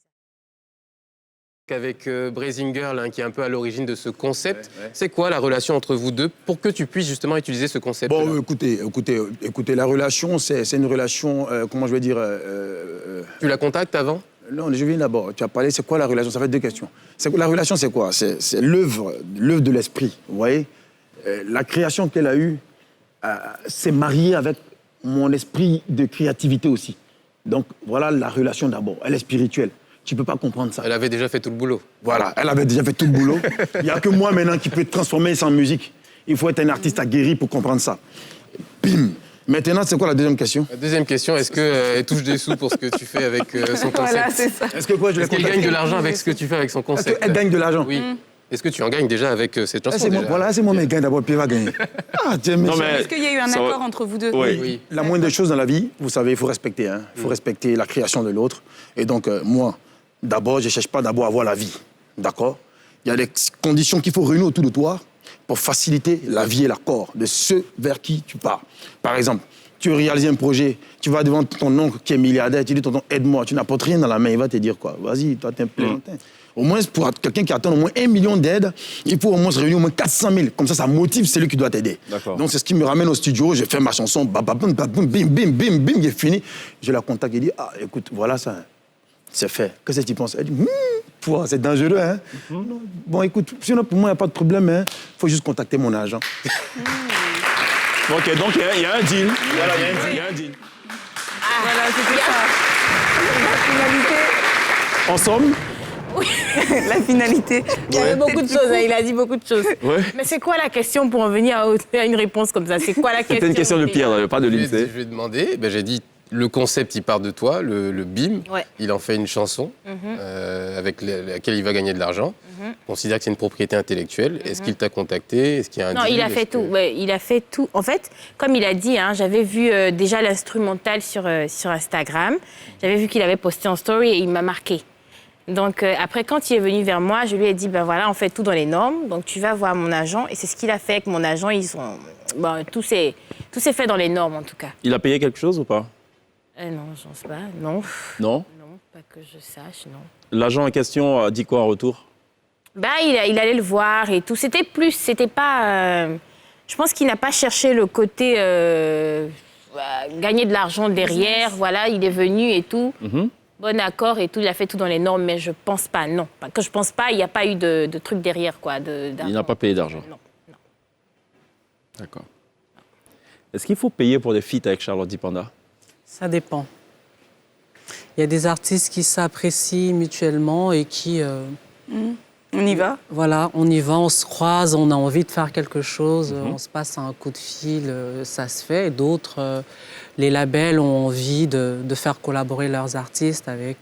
ça. Avec Blazing Girl, hein, qui est un peu à l'origine de ce concept, c'est quoi la relation entre vous deux pour que tu puisses justement utiliser ce concept? Bon, écoutez, la relation, c'est une relation, comment je vais dire... Tu la contactes avant? Non, je viens d'abord. Tu as parlé, c'est quoi la relation? Ça fait deux questions. La relation, c'est quoi? C'est l'œuvre de l'esprit, vous voyez? La création qu'elle a eue s'est mariée avec mon esprit de créativité aussi. Donc, voilà la relation d'abord. Elle est spirituelle. Tu ne peux pas comprendre ça. Elle avait déjà fait tout le boulot. Voilà, elle avait déjà fait tout le boulot. Il n'y a que moi maintenant qui peux transformer ça en musique. Il faut être un artiste aguerri pour comprendre ça. Bim! Maintenant, c'est quoi la deuxième question? La deuxième question, est-ce qu'elle touche des sous pour ce que tu fais avec son concept? Voilà, c'est ça. Est-ce que quoi, je l'ai Est-ce qu'elle contacté? gagne de l'argent avec ce que tu fais avec son concept? Elle gagne de l'argent? Oui. Est-ce que tu en gagnes déjà avec cette chanson? C'est moi, déjà voilà, c'est moi qui gagne d'abord, puis elle va gagner. Ah, tiens, mais Non, mais- Est-ce qu'il y a eu un Ça va- accord entre vous deux? Oui. Oui. la moindre des choses dans la vie, vous savez, il faut respecter. Hein. Il faut respecter la création de l'autre. Et donc, moi, d'abord, je ne cherche pas d'abord à avoir la vie. D'accord? Il y a des conditions qu'il faut réunir autour de toi pour faciliter la vie et l'accord de ceux vers qui tu pars. Par exemple, tu veux réaliser un projet, tu vas devant ton oncle qui est milliardaire, tu dis, tonton, aide-moi, tu n'apportes rien dans la main, il va te dire quoi? Vas-y, toi, t'es un plaisantin. Au moins, pour quelqu'un qui attend au moins 1 million d'aides, il faut au moins se réunir au moins 400 000. Comme ça motive celui qui doit t'aider. D'accord. Donc, c'est ce qui me ramène au studio. J'ai fait ma chanson, bababam, babam, bim, bim, bim, bim, j'ai fini. Je la contacte et dis, ah, écoute, voilà ça. C'est fait. Qu'est-ce que tu penses? Elle dit, toi, c'est dangereux, hein? Non. Bon, écoute, sinon, pour moi, il n'y a pas de problème, hein. Il faut juste contacter mon agent. OK, donc il y a un deal. Voilà, il y a un deal. Voilà, c'était ça. En somme, La finalité. Il y avait beaucoup de choses, hein, il a dit beaucoup de choses. ouais. Mais c'est quoi la question pour en venir à une réponse comme ça? C'est quoi la question? C'était une question de Pierre, pas de Je l'INSEE. lui ai demandé, j'ai dit, le concept, il part de toi, le BIM. Ouais. Il en fait une chanson avec laquelle il va gagner de l'argent. Il considère que c'est une propriété intellectuelle. Est-ce qu'il t'a contacté? Est-ce qu'il y a un Non, deal? il a fait Est-ce que- tout. Ouais, il a fait tout. En fait, comme il a dit, hein, j'avais vu déjà l'instrumental sur Instagram. J'avais vu qu'il avait posté en story et il m'a marqué. Donc après, quand il est venu vers moi, je lui ai dit, ben voilà, on fait tout dans les normes. Donc tu vas voir mon agent. Et c'est ce qu'il a fait avec mon agent. Tout s'est fait dans les normes, en tout cas. Il a payé quelque chose ou pas? Non, je pense pas. Non. Non. Non, pas que je sache, non. L'agent en question a dit quoi en retour? Ben, il allait le voir et tout. C'était pas... je pense qu'il n'a pas cherché le côté gagner de l'argent derrière. Voilà, il est venu et tout. Bon accord et tout. Il a fait tout dans les normes, mais je pense pas, non. Que je pense pas, il n'y a pas eu de truc derrière, quoi. Il n'a pas payé d'argent. Non. D'accord. Est-ce qu'il faut payer pour des feats avec Charlotte Dipanda? Ça dépend. Il y a des artistes qui s'apprécient mutuellement et qui... On y va? Voilà, on y va, on se croise, on a envie de faire quelque chose, on se passe un coup de fil, ça se fait. Et d'autres, les labels ont envie de faire collaborer leurs artistes avec...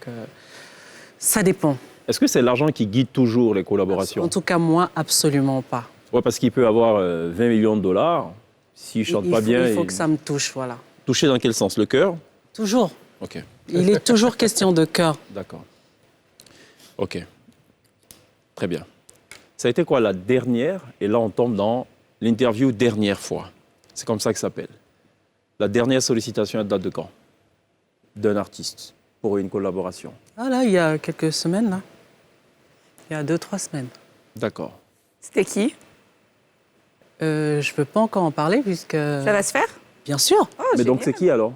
ça dépend. Est-ce que c'est l'argent qui guide toujours les collaborations? En tout cas, moi, absolument pas. Ouais, parce qu'il peut avoir 20 millions de dollars. S'il ne chante pas bien... Il faut que ça me touche, voilà. Toucher dans quel sens? Le cœur? Toujours. OK. Il est toujours question de cœur. D'accord. OK. Très bien. Ça a été quoi la dernière? Et là, on tombe dans l'interview dernière fois. C'est comme ça que ça s'appelle. La dernière sollicitation, elle date de quand? D'un artiste pour une collaboration. Ah là, il y a quelques semaines, là. Il y a 2-3 semaines. D'accord. C'était qui? Je ne peux pas encore en parler puisque... Ça va se faire? Bien sûr. Oh, Mais donc, c'est qui alors?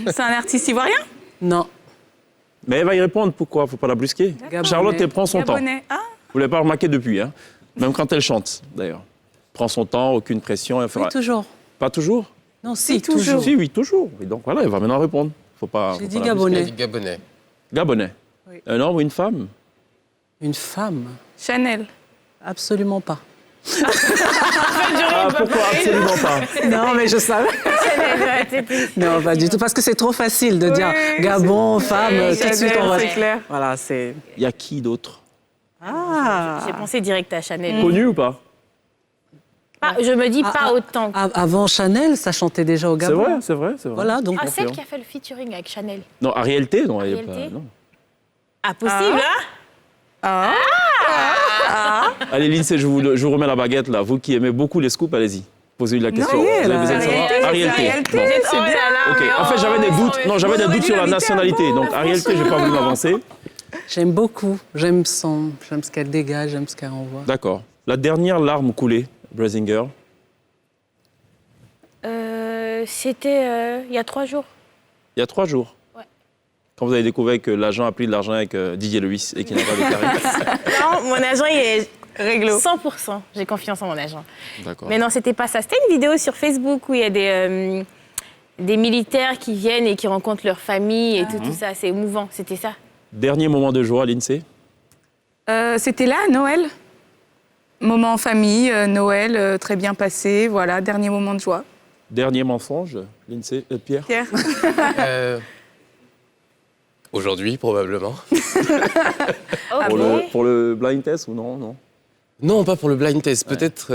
C'est un artiste ivoirien? Non. Mais elle va y répondre. Pourquoi? Faut pas la brusquer. Gabonais. Charlotte, elle prend son temps. Gabonais. Ah, Vous ne l'avez pas remarqué depuis, hein? Même quand elle chante, d'ailleurs. Prend son temps, aucune pression. Elle fera... Oui, toujours. Pas toujours? Non, si, toujours. Si, oui, toujours. Et donc voilà, elle va maintenant répondre. Faut pas. J'ai faut dit pas Gabonais. Elle dit Gabonais. Gabonais. Oui. Un homme ou une femme? Une femme? Chanel. Absolument pas. Ah, pourquoi absolument pas? Non, mais je savais. Non, pas du tout, parce que c'est trop facile de dire Gabon, femme, tout de suite on va... C'est clair. Voilà, c'est... Il y a qui d'autre? Ah. J'ai pensé direct à Chanel. Connu ou pas? Je me dis pas autant. Avant Chanel, ça chantait déjà au C'est Gabon. vrai, c'est vrai, c'est vrai. Voilà, donc... Ah, celle qui a fait le featuring avec Chanel. Non, à réalité, non. elle est Réalité? pas- non. Ah, possible, hein? Allez, Lindsay, je vous remets la baguette là. Vous qui aimez beaucoup les scoops, allez-y. Posez-lui la question. Non, Vous avez besoin de la savoir. réalité, Ariel T. Bon. c'est bien. Ok. En fait, j'avais des doutes. Non, j'avais des doutes sur la nationalité. Donc, Ariel T, je n'ai pas voulu m'avancer. J'aime beaucoup. J'aime ce qu'elle dégage, j'aime ce qu'elle renvoie. D'accord. La dernière larme coulée, Blazing Girl. C'était il y a 3 jours. Il y a 3 jours. Ouais. Quand vous avez découvert que l'agent a pris de l'argent avec Didier Lewis et qu'il n'a pas déclaré. Non, mon agent, il est Réglo. 100%. J'ai confiance en mon agent. D'accord. Mais non, c'était pas ça. C'était une vidéo sur Facebook où il y a des militaires qui viennent et qui rencontrent leur famille et tout ça. C'est émouvant. C'était ça. Dernier moment de joie, Lindsay. C'était là, Noël. Moment en famille, Noël, très bien passé. Voilà, dernier moment de joie. Dernier mensonge, Lindsay, Pierre. Pierre. Aujourd'hui, probablement. Pour le blind test ou non, non? Non, pas pour le blind test. Peut-être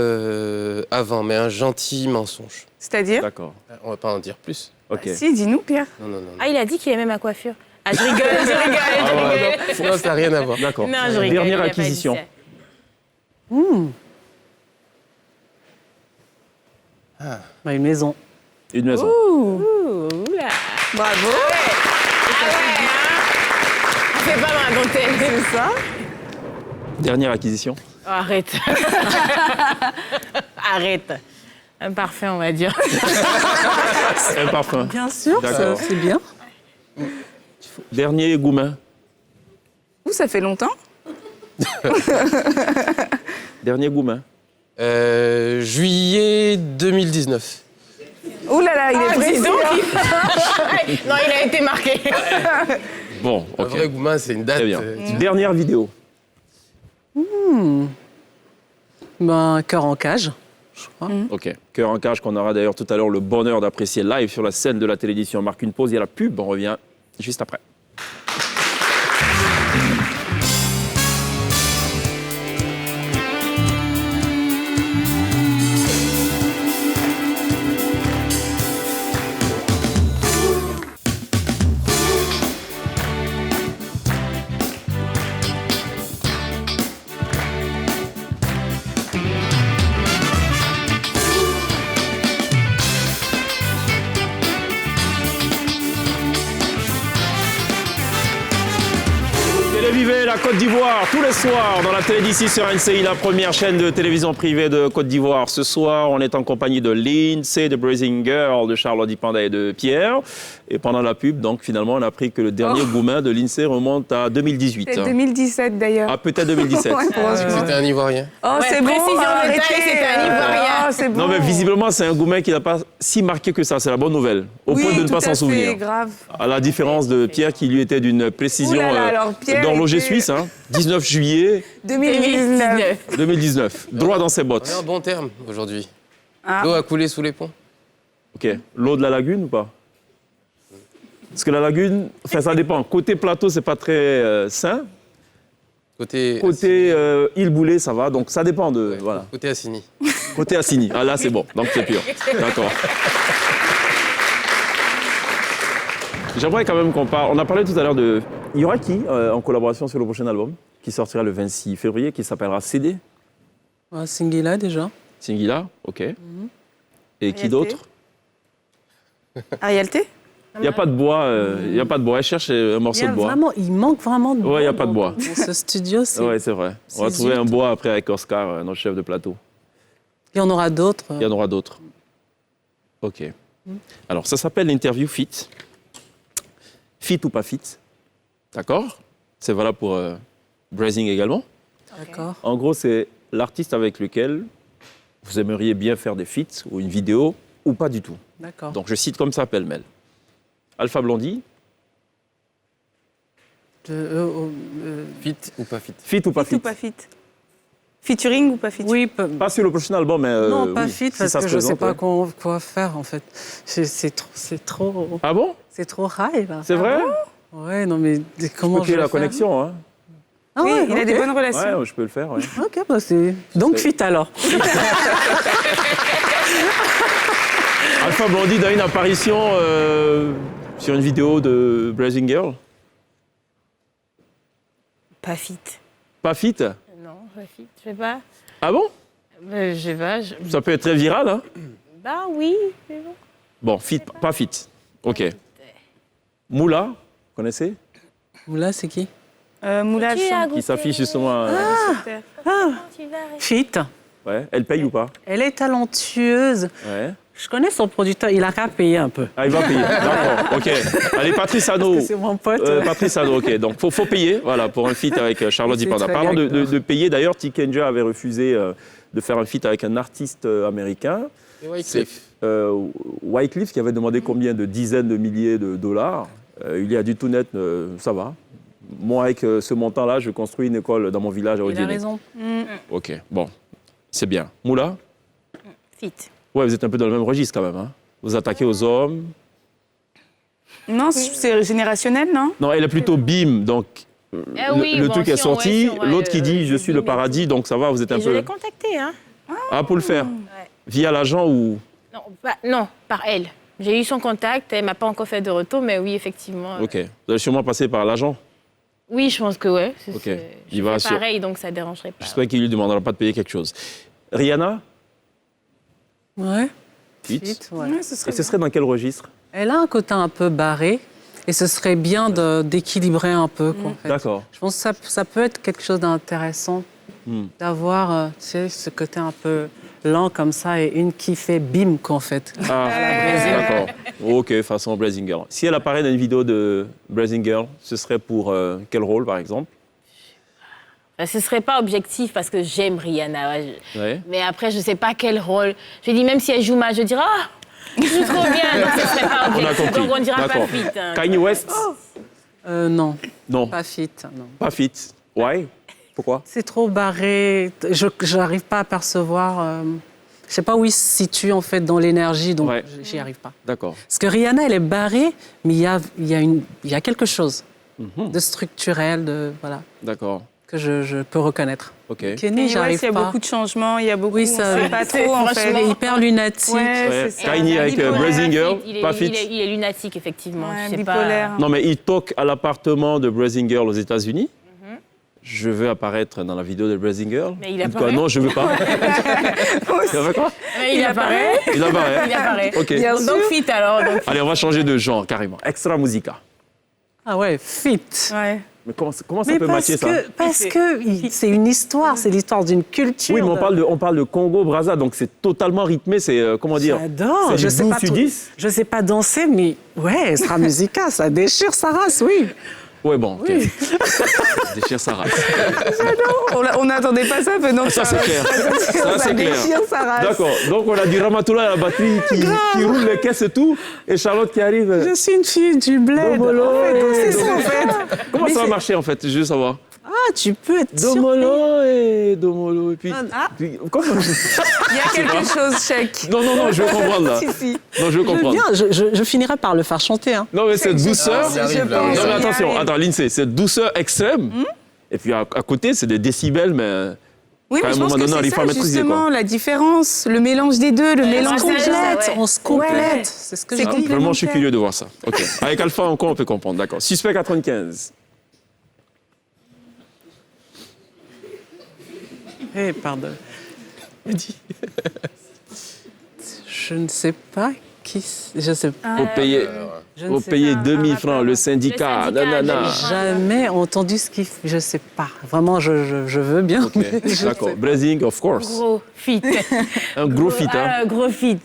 avant, mais un gentil mensonge. C'est-à-dire? D'accord. On va pas en dire plus. Ok. Si, dis-nous, Pierre. Non, non, non. Ah, il a dit qu'il aimait ma coiffure. Ah, je rigole, je rigole. Non, ça n'a rien à voir. D'accord. Non, je rigole. Dernière il a pas dit acquisition. ça. Une maison. Une maison. Oula. Bravo. C'est pas ma dentelle. C'est ça. Dernière acquisition. Oh, arrête. Arrête. Un parfum, on va dire. Un parfum. Bien sûr, D'accord. c'est bien. Dernier goumin. Ouh, ça fait longtemps. Dernier goumin. Juillet 2019. Ouh là là, il est précis. Non, il a été marqué. Bon, Un ok. vrai goumin, c'est une date. Très bien. Dernière vidéo. Cœur en cage, je crois. Ok. Cœur en cage qu'on aura d'ailleurs tout à l'heure le bonheur d'apprécier live sur la scène de la télévision. On marque une pause, il y a la pub, on revient juste après. Télévivez la Côte d'Ivoire tous les soirs dans la télé d'ici sur NCI, la première chaîne de télévision privée de Côte d'Ivoire. Ce soir, on est en compagnie de Lindsay, de Blazing Girl, de Charlotte Dipanda et de Pierre. Et pendant la pub, donc finalement, on a appris que le dernier goumin de Lindsay remonte à 2018. C'est 2017 d'ailleurs. Ah, peut-être 2017. Ouais, franchement. C'était un Ivoirien. Oh, Ouais, c'est bon. précision de arrêtez. taille, c'était un Ivoirien. Oh, c'est bon. Non, mais visiblement, c'est un goumin qui n'a pas si marqué que ça. C'est la bonne nouvelle. Au Oui, point de ne tout pas à s'en fait, souvenir. grave. À la différence de Pierre qui lui était d'une précision Ouh là là, alors Pierre d'horloger était- suisse. 19 juillet 2019. 2019. Droit dans ses On est bottes. en bon terme aujourd'hui. Ah. L'eau a coulé sous les ponts. Ok. L'eau de la lagune ou pas? Parce que la lagune, enfin ça dépend. Côté plateau, c'est pas très sain. Côté Île Boulée, ça va. Donc ça dépend de. ouais, Voilà. côté Assini. Côté Assini. Ah là, c'est bon. Donc c'est pur. D'accord. J'aimerais quand même qu'on parle. On a parlé tout à l'heure de. Il y aura qui en collaboration sur le prochain album qui sortira le 26 février, qui s'appellera CD? Singila déjà. Singila, ok. Et qui Ariel T. d'autre? Ariel T. Il n'y a pas de bois. Il y a pas de bois. Elle cherche un morceau de bois. Il manque vraiment de bois. Ouais, il y a pas de bois. Dans ce studio, c'est... Oui, c'est vrai. On va c'est trouver un zut. bois après avec Oscar, notre chef de plateau. Il y en aura d'autres. Il y en aura d'autres. Ok. Alors, ça s'appelle l'interview fit. Fit ou pas fit. D'accord? C'est valable pour Blazing également. D'accord. En gros, c'est l'artiste avec lequel vous aimeriez bien faire des feats ou une vidéo ou pas du tout. D'accord. Donc, je cite comme ça pêle-mêle. Alpha Blondy, Fit ou pas fit? feat ou pas Fit ou feat? pas fit? Featuring ou pas featuring? Oui, Pas sur le prochain album, mais non, pas oui, fit, si parce ça que se je ne sais présente, pas ouais. quoi faire, en fait. C'est trop... Ah bon? C'est trop high, là. C'est vrai? Ouais, non, mais comment Je peux créer vais la faire connexion, hein? Ah Oui, ouais, il a ok. des bonnes relations. Ouais, je peux le faire, ouais. Ok, bah c'est... Donc fit, alors. Alpha Blondy a une apparition sur une vidéo de Blazing Girl. Pas fit. Pas fit? Non, pas fit. Je sais pas. Ah bon? Je sais pas. Ça peut être très viral, hein? Bah oui, mais bon. Bon, fit, pas fit. Ok. Moula, vous connaissez? Là, c'est qui? Moulage. Tu as Qui goûté. s'affiche justement. Super. Tu vas rester. Fit. Ouais. Elle paye ou pas? Elle est talentueuse. Ouais. Je connais son producteur, il a qu'à payer un peu. Ah, il va payer. D'accord, ok. Allez, Patrice Hano. C'est mon pote. Patrice Hano, ok. Donc, faut payer, voilà, pour un feat avec Charlotte C'est Dipanda. très Parlant bien, de payer, d'ailleurs, Tikenja avait refusé de faire un feat avec un artiste américain. Et Wyclef. Wyclef, qui avait demandé combien de dizaines de milliers de dollars. Il y a du tout net, ça va. Moi, avec ce montant-là, je construis une école dans mon village à Il a Odiné. raison. Ok, bon, c'est bien. Moula? Fit. Ouais, vous êtes un peu dans le même registre quand même. Hein. Vous attaquez aux hommes. Non, c'est générationnel, non? Non, elle est plutôt bim, donc oui, le bon, truc si est on- sorti. ouais, si on va, L'autre qui dit je suis le bim et paradis, donc ça va, vous êtes un Et je peu. l'ai contacté, hein. Ah, pour le faire. Via l'agent ou. Non, par elle. J'ai eu son contact, elle m'a pas encore fait de retour, mais oui, effectivement. Ok. Vous allez sûrement passer par l'agent. Oui, je pense que ouais. Ok. Je Il va fais sur- pareil, donc ça dérangerait pas. J'espère qu'il lui demandera pas de payer quelque chose. Rihanna? Ouais. Fit. Fit, ouais. Ouais, ce serait Et ce serait dans quel registre? Elle a un côté un peu barré. Et ce serait bien d'équilibrer un peu, quoi, en fait. D'accord. Je pense que ça peut être quelque chose d'intéressant d'avoir, tu sais, ce côté un peu lent comme ça et une qui fait bim, quoi, en fait. Ah, d'accord. Ok, façon Blazing Girl. Si elle apparaît dans une vidéo de Blazing Girl, ce serait pour quel rôle, par exemple? Ce serait pas objectif parce que j'aime Rihanna. Ouais, Ouais. Mais après, je sais pas quel rôle. Je dis, même si elle joue mal, je dirais, ah, je joue trop bien. Donc, ce serait pas On a objectif. compris. Donc, on dira pas D'accord. fit. hein. Kanye West? Non, Non, pas fit, non. pas fit. Why? Pourquoi? C'est trop barré. Je n'arrive pas à percevoir. Je sais pas où il se situe, en fait, dans l'énergie, donc Ouais. j'y arrive pas. D'accord. Parce que Rihanna, elle est barrée, mais il y a quelque chose de structurel, voilà, D'accord. que je peux reconnaître. Ok. Kenny, Kanye j'arrive West, il y a pas. beaucoup de changements, il y a beaucoup. Oui, ça- on sait pas trop en fait. Il est hyper lunatique. Ouais, Ouais. c'est ça. Kanye avec Bipolaire. Blazing Girl, Il est, pas il fit. est- il est lunatique, effectivement. Ouais, Je sais bipolaire. pas. Non, mais il toque à l'appartement de Blazing Girl aux États-Unis. Je veux apparaître dans la vidéo de Blazing Girl. Mais il Dites quoi? apparaît. Non, je veux pas. Tu veux quoi? Mais il apparaît. Il apparaît. Il apparaît. Ok. Donc, fit alors. Donc, Allez, on va changer de genre carrément. Extra musica. Ah ouais, fit. Ouais. Mais comment ça Mais peut matcher ça? parce que c'est une histoire, c'est l'histoire d'une culture. Oui, mais on parle de Congo-Brazza, donc c'est totalement rythmé. C'est comment dire? J'adore. C'est Je du sais blues pas sudiste. je sais pas danser, mais ouais, Extra Musica, ça déchire sa race, oui. Ouais, bon, ok. Déchire sa race. On n'attendait pas ça venant. Ça, c'est clair. Ça, c'est clair. déchire sa race. D'accord. Donc, on a du Ramatoula à la batterie qui roule les caisses et tout, et Charlotte qui arrive. Je suis une fille du bled. Domolo, En fait, donc c'est et ça, en fait. Comment Mais ça va c'est- marcher, en fait? Je veux savoir. Ah, tu peux être surpris. Domolo, et puis... Comment Il y a quelque chose, chèque. Non, je veux comprendre, là. Si, si. Non, je veux comprendre. Je finirai par le faire chanter. Hein. Non, mais cette douceur... Ah, on y arrive, là, on y Non, mais arrive. attention, attends, Lindsay, cette douceur extrême, et puis à côté, c'est des décibels, mais... Oui, À mais un je pense moment que donné, on c'est arrive pas à ça, maîtriser, justement, quoi. la différence, le mélange des deux, le mélange c'est ça, complète. ouais. On se complète. Ouais. C'est ce que C'est je dis. Vraiment, je suis complémentaire. curieux de voir ça. OK. Avec Alpha, encore, on peut comprendre, d'accord. Suspect 95. Eh, pardon. Je ne sais pas qui. Je sais pas. Faut payer, Je ne faut sais payer pas. 2000 francs, le syndicat, Le syndicat, nanana. j'ai Jamais entendu ce qu'il. Je sais pas. Vraiment, je veux bien. OK, mais je d'accord. sais pas. Blazing, of course. gros fit. Un gros fit, hein. Ah, gros fit.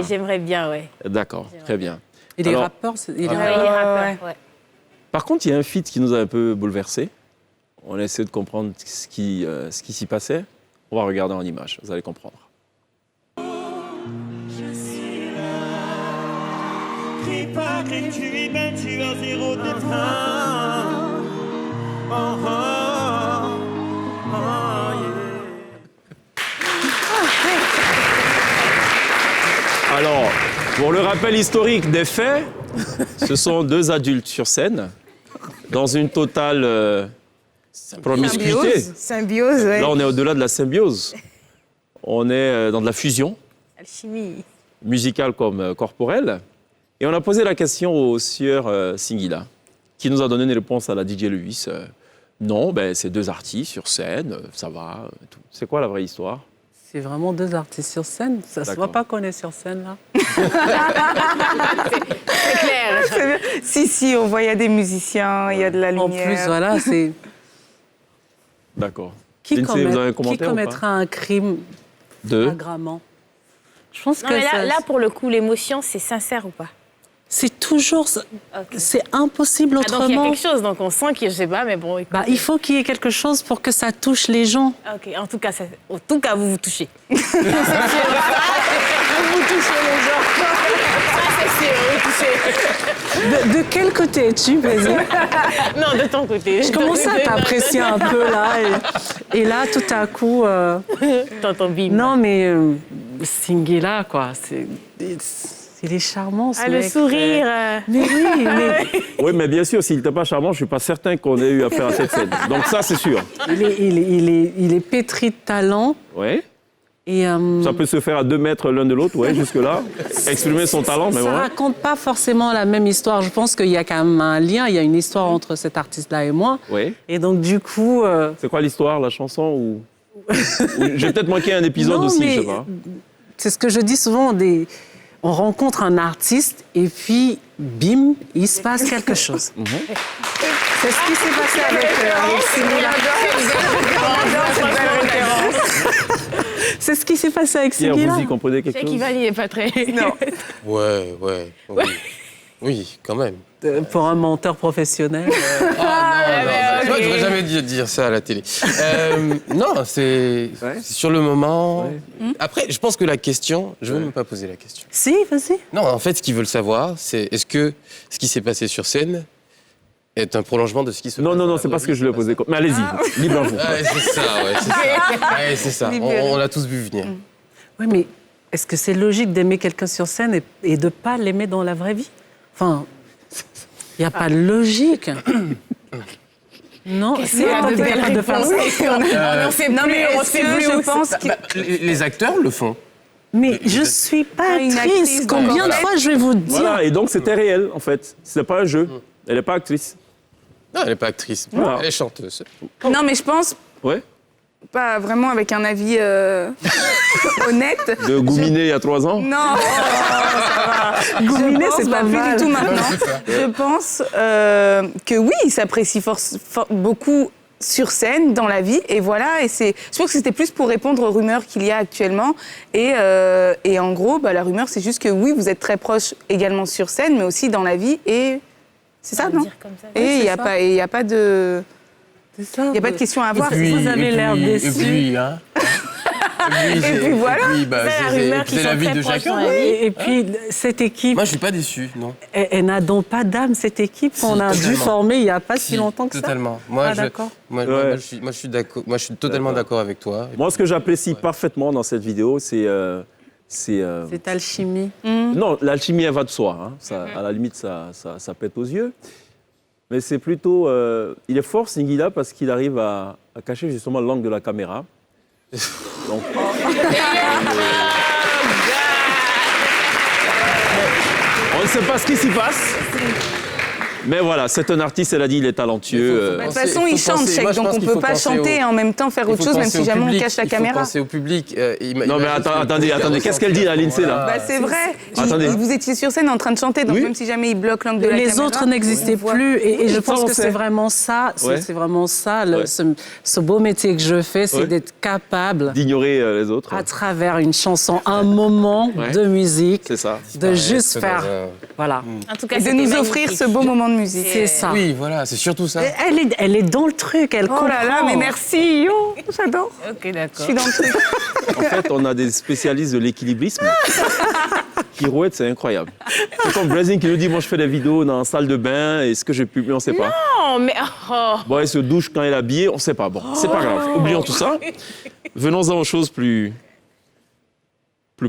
J'aimerais bien, ouais. D'accord, très bien. Et les Alors- rappeurs, il est Ouais, il est rappeur, ouais. Par contre, il y a un feat qui nous a un peu bouleversé. On a essayé de comprendre ce qui s'y passait. On va regarder en image, vous allez comprendre. Je suis là. Crie pas que tu es battu à zéro départ. Oh, oh, oh, yeah. Alors, pour le rappel historique des faits, ce sont 2 adultes sur scène, dans une totale promiscuité. Symbiose, ouais. Là, on est au-delà de la symbiose. On est dans de la fusion, Alchimie. musicale comme corporelle. Et on a posé la question au sieur Singila, qui nous a donné une réponse à la DJ Lewis. Non, c'est 2 artistes sur scène, ça va. Tout. C'est quoi la vraie histoire? C'est vraiment 2 artistes sur scène. Ça se voit pas qu'on est sur scène, là. C'est clair. Si, on voit, il y a des musiciens, il y a de la lumière. En plus, voilà, c'est... D'accord. Qui, Lindsay, vous avez un commentaire ou pas? commettra un crime flagrant? Je pense Non, que mais ça- là, pour le coup, l'émotion, c'est sincère ou pas? c'est toujours... C'est impossible Ah, donc il y a autrement. quelque chose, donc on sent que je sais pas, mais bon. Écoutez. Il faut qu'il y ait quelque chose pour que ça touche les gens. Ok, en tout cas, vous vous touchez. Vous vous touchez les gens. Ça, c'est sûr, vous touchez. De quel côté es-tu, vas-y? Non, de ton côté. Je commençais à t'apprécier un peu, là. Et là, tout à coup... T'entends bim. Non, mais Singila, quoi, il est charmant, ce le mec. sourire. Mais oui, mais Oui, mais bien sûr, s'il n'était pas charmant, je ne suis pas certain qu'on ait eu affaire à cette scène. Donc ça, c'est sûr. il est pétri de talent. Oui. Et, Ça peut se faire à 2 mètres l'un de l'autre, ouais, jusque-là. Exprimer son talent, mais ça voilà. raconte pas forcément la même histoire. Je pense qu'il y a quand même un lien, il y a une histoire entre cet artiste-là et moi. Oui. Et donc, du coup... C'est quoi l'histoire, la chanson ou j'ai peut-être manqué un épisode Non, aussi, mais je sais pas. c'est ce que je dis souvent, on rencontre un artiste et puis, bim, il se passe quelque chose. C'est ce qui s'est passé avec Singila. C'est ce qui s'est passé avec Pierre, Singila. vous y comprenez quelque C'est chose? qu'il n'est pas très. Non. Ouais. Oui, quand même. Pour un menteur professionnel. Tu vois, j'aurais jamais dû dire ça à la télé. Non, c'est sur le moment. Ouais. Après, je pense que la question, je ne vais même pas poser la question. Si, vas-y. Non, en fait, ce qu'ils veulent savoir, c'est est-ce que ce qui s'est passé sur scène est un prolongement de ce qui se passe. Non, c'est pas ce que je lui ai posé. Mais allez-y, libre à vous. Ouais, c'est ça, c'est ça. On l'a tous vu venir. Oui, mais est-ce que c'est logique d'aimer quelqu'un sur scène et de ne pas l'aimer dans la vraie vie? Enfin, il n'y a pas de logique. Non, C'est de belles réponses. Non, mais est-ce que je pense que... Les acteurs le font. Mais je suis pas Une actrice. actrice, Combien de d'accord. fois je vais vous dire? Voilà, et donc c'était réel, en fait. C'est pas un jeu. Elle n'est pas actrice. Non, elle n'est pas actrice. Voilà. Elle est chanteuse. Non, mais je pense, Ouais. pas vraiment avec un avis honnête. De Gouminet il y a 3 ans. Non, Gouminet, je pense, c'est pas plus mal. du tout maintenant. Je pense que oui, il s'apprécie beaucoup sur scène, dans la vie, et voilà. Et je pense que c'était plus pour répondre aux rumeurs qu'il y a actuellement. Et en gros, la rumeur, c'est juste que oui, vous êtes très proches également sur scène, mais aussi dans la vie. Et c'est ça, non? Et il n'y a pas de... C'est ça. Il n'y a pas de question à avoir. Vous avez l'air déçu. Et puis, hein. Et puis voilà. C'est la vie de chacun. Et puis, cette équipe, Moi, je suis pas déçu, non. elle n'a donc pas d'âme, cette équipe qu'on a dû totalement. former il n'y a pas si longtemps que ça. Totalement. D'accord. Moi, Ouais. je suis d'accord. Moi, je suis totalement d'accord avec toi. Moi, ce que j'apprécie parfaitement dans cette vidéo, c'est... Cette alchimie. Non, l'alchimie, elle va de soi. Hein. Ça, à la limite, ça pète aux yeux. Mais c'est plutôt... il est fort, Singila, parce qu'il arrive à cacher justement l'angle de la caméra. Donc, on ne sait pas ce qui s'y passe. Mais voilà, c'est un artiste, elle a dit, il est talentueux. De toute façon, il chante, Cheikh, donc on ne peut pas chanter et en même temps faire autre chose, même si jamais on cache la caméra. Il faut penser au public. Non, mais attendez, qu'est-ce qu'elle dit, la Lindsay, là? C'est vrai. Attendez. Vous étiez sur scène en train de chanter, donc Oui. même si jamais il bloque l'angle de la caméra. Les autres n'existaient plus et je pense on que sait. c'est vraiment ça. Ouais. C'est vraiment ça, Ouais. ce beau métier que je fais, c'est Ouais. d'être capable, D'ignorer les autres. à travers une chanson, un moment Ouais. de musique, C'est ça. de juste faire... Voilà. En tout cas, Et de c'était nous magnifique. offrir ce beau moment de musique. C'est ça. Oui, voilà, c'est surtout ça. Elle est dans le truc, elle Oh comprend. là là, mais merci, yo, j'adore. Ok, Je d'accord. suis dans le truc. En fait, on a des spécialistes de l'équilibrisme. Pirouette, c'est incroyable. C'est comme Blazing qui nous dit, moi je fais des vidéos dans la salle de bain, et ce que j'ai publié, on ne sait pas. Non, mais... Oh. Bon, elle se douche quand elle est habillée, on ne sait pas. Bon, c'est pas grave. Oublions tout ça. Venons-en aux choses plus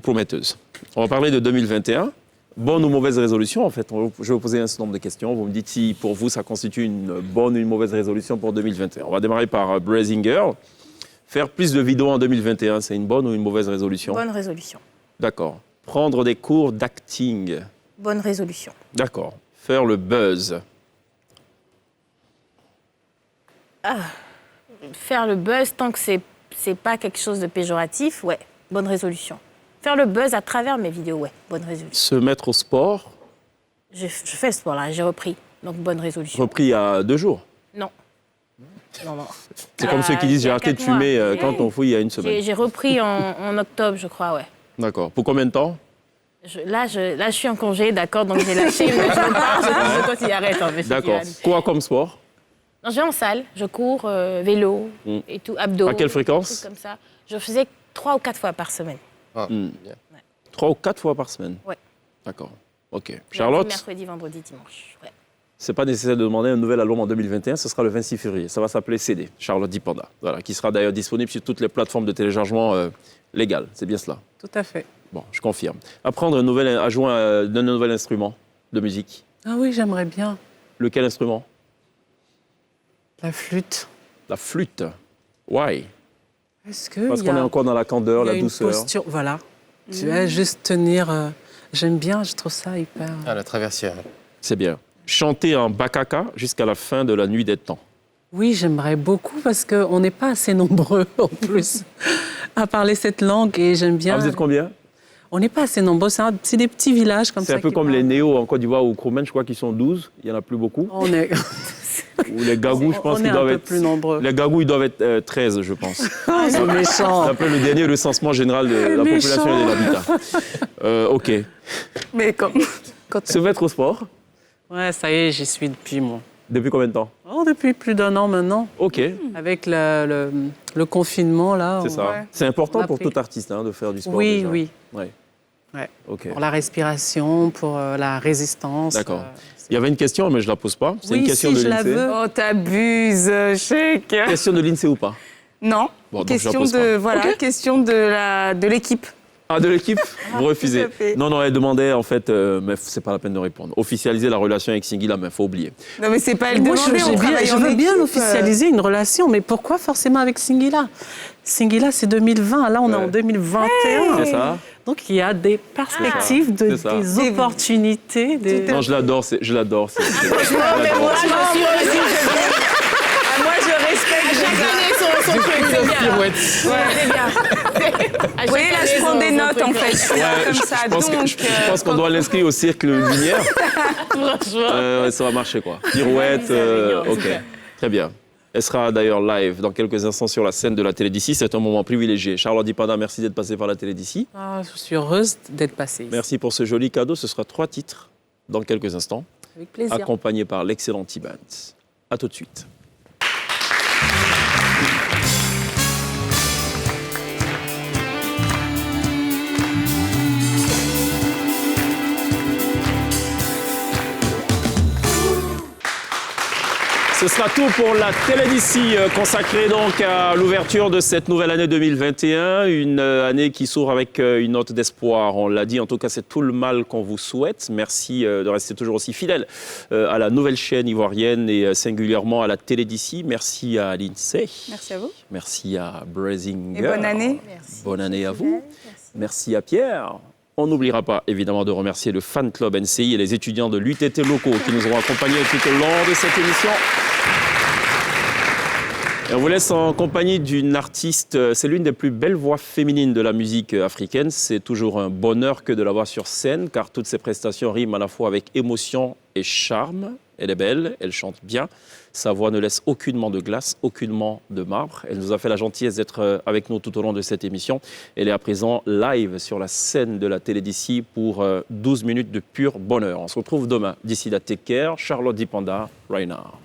prometteuses. On va parler de 2021. Bonne ou mauvaise résolution, en fait. Je vais vous poser un certain nombre de questions. Vous me dites si, pour vous, ça constitue une bonne ou une mauvaise résolution pour 2021. On va démarrer par Blazing Girl. Faire plus de vidéos en 2021, c'est une bonne ou une mauvaise résolution? Bonne résolution. D'accord. Prendre des cours d'acting. Bonne résolution. D'accord. Faire le buzz. Faire le buzz, tant que c'est pas quelque chose de péjoratif, ouais, bonne résolution. Faire le buzz à travers mes vidéos, ouais, bonne résolution. Se mettre au sport. Je fais le sport là, j'ai repris, donc bonne résolution. Repris il y a 2 jours. Non. Non. C'est comme ceux qui disent il y j'ai a arrêté de 4 mois. fumer quand on fouille il y a une semaine. J'ai repris en octobre, je crois, ouais. D'accord. Pour combien de temps? Là, je suis en congé, d'accord, donc j'ai lâché, mais je repars, je continue, arrête. Hein, monsieur D'accord. Kylian. Quoi comme sport? Non, je vais en salle, je cours, vélo et tout, abdos. À quelle des fréquence? trucs comme ça. Je faisais 3 ou 4 fois par semaine. Ah, bien. 3 ou 4 fois par semaine? Ouais. D'accord. OK. Lundi, Charlotte, mercredi, vendredi, dimanche. Ouais. c'est pas nécessaire de demander un nouvel album en 2021, ce sera le 26 février. Ça va s'appeler CD, Charlotte Dipanda. Voilà, qui sera d'ailleurs disponible sur toutes les plateformes de téléchargement légales. C'est bien cela? Tout à fait. Bon, je confirme. Apprendre à jouer d'un nouvel instrument de musique. Ah oui, j'aimerais bien. Lequel instrument? La flûte. La flûte. Why? Est-ce que Parce il y a- qu'on est encore dans la candeur, il y a la une douceur. posture, voilà. Tu vas juste tenir. J'aime bien, je trouve ça hyper. Ah, la traversière. C'est bien. Chanter en bakaka jusqu'à la fin de la nuit des temps. Oui, j'aimerais beaucoup parce qu'on n'est pas assez nombreux en plus à parler cette langue et j'aime bien. Ah, vous êtes combien? On n'est pas assez nombreux, c'est des petits villages comme ça. C'est un peu qui comme les parlent. néos en Côte d'Ivoire ou Kromen, je crois qu'ils sont 12. Il n'y en a plus beaucoup. On est, Ou les Gagous, je pense on est qu'ils un doivent peu être... plus nombreux. Les Gagous, ils doivent être 13, je pense. C'est méchant. D'après le dernier recensement général de la Méchant. population et de l'habitat. OK. Mais quand Se mettre au sport, Ouais, ça y est, j'y suis depuis moi. depuis combien de temps? Oh, depuis plus d'1 an maintenant. OK, Avec le confinement, là. c'est ça. Ouais. C'est important On a pour pris- tout artiste hein, de faire du sport. Oui, déjà. oui. Ouais. Ouais. OK. Pour la respiration, pour la résistance. D'accord. Il y avait une question, mais je ne la pose pas. C'est Oui, une question si, de je la l'INSEE. veux. Oh, t'abuses, Sheik. Question de l'INSEE ou pas? Non. Bon, donc je la question pose de pas. voilà, Ok. question de l'équipe. Ah, de l'équipe? Vous refusez? tout à fait. Non, elle demandait, en fait, mais c'est pas la peine de répondre. Officialiser la relation avec Singila, mais il faut oublier. Non, mais c'est pas elle Moi, demander, on travaille je en veux bien équipe. l'officialiser, une relation, mais pourquoi forcément avec Singila? Singila, c'est 2020, là, on est Ouais. en 2021. C'est ça? Donc, il y a des perspectives, C'est ça. des opportunités. Non, je l'adore. Je l'adore. Mais moi, moi, je respecte. Chaque année, son truc, c'est bien. Pirouette. C'est bien. Vous voyez, là, je prends des notes, en fait. Je suis là comme ça. Je pense qu'on doit l'inscrire au cercle lumière. Ça va marcher, quoi. Pirouette, OK. Très bien. Elle sera d'ailleurs live dans quelques instants sur la scène de la télé d'ici. C'est un moment privilégié. Charlotte Dipanda, merci d'être passée par la télé d'ici. Ah, je suis heureuse d'être passée ici. Merci pour ce joli cadeau. Ce sera 3 titres dans quelques instants, Avec plaisir. accompagnés par l'excellent T-Band. À tout de suite. Ce sera tout pour la télé d'ici, consacrée donc à l'ouverture de cette nouvelle année 2021, une année qui s'ouvre avec une note d'espoir. On l'a dit, en tout cas, c'est tout le mal qu'on vous souhaite. Merci de rester toujours aussi fidèle à la nouvelle chaîne ivoirienne et singulièrement à la télé d'ici. Merci à l'INSEE. Merci à vous. Merci à Blazing Et Girl. bonne année. Bonne année à vous. Merci à Pierre. On n'oubliera pas évidemment de remercier le fan club NCI et les étudiants de l'UTT locaux qui nous ont accompagnés tout au long de cette émission. Et on vous laisse en compagnie d'une artiste, c'est l'une des plus belles voix féminines de la musique africaine. C'est toujours un bonheur que de la voir sur scène, car toutes ses prestations riment à la fois avec émotion et charme. Elle est belle, elle chante bien. Sa voix ne laisse aucunement de glace, aucunement de marbre. Elle nous a fait la gentillesse d'être avec nous tout au long de cette émission. Elle est à présent live sur la scène de la télé d'ici pour 12 minutes de pur bonheur. On se retrouve demain. D'ici là, take care. Charlotte Dipanda, right now.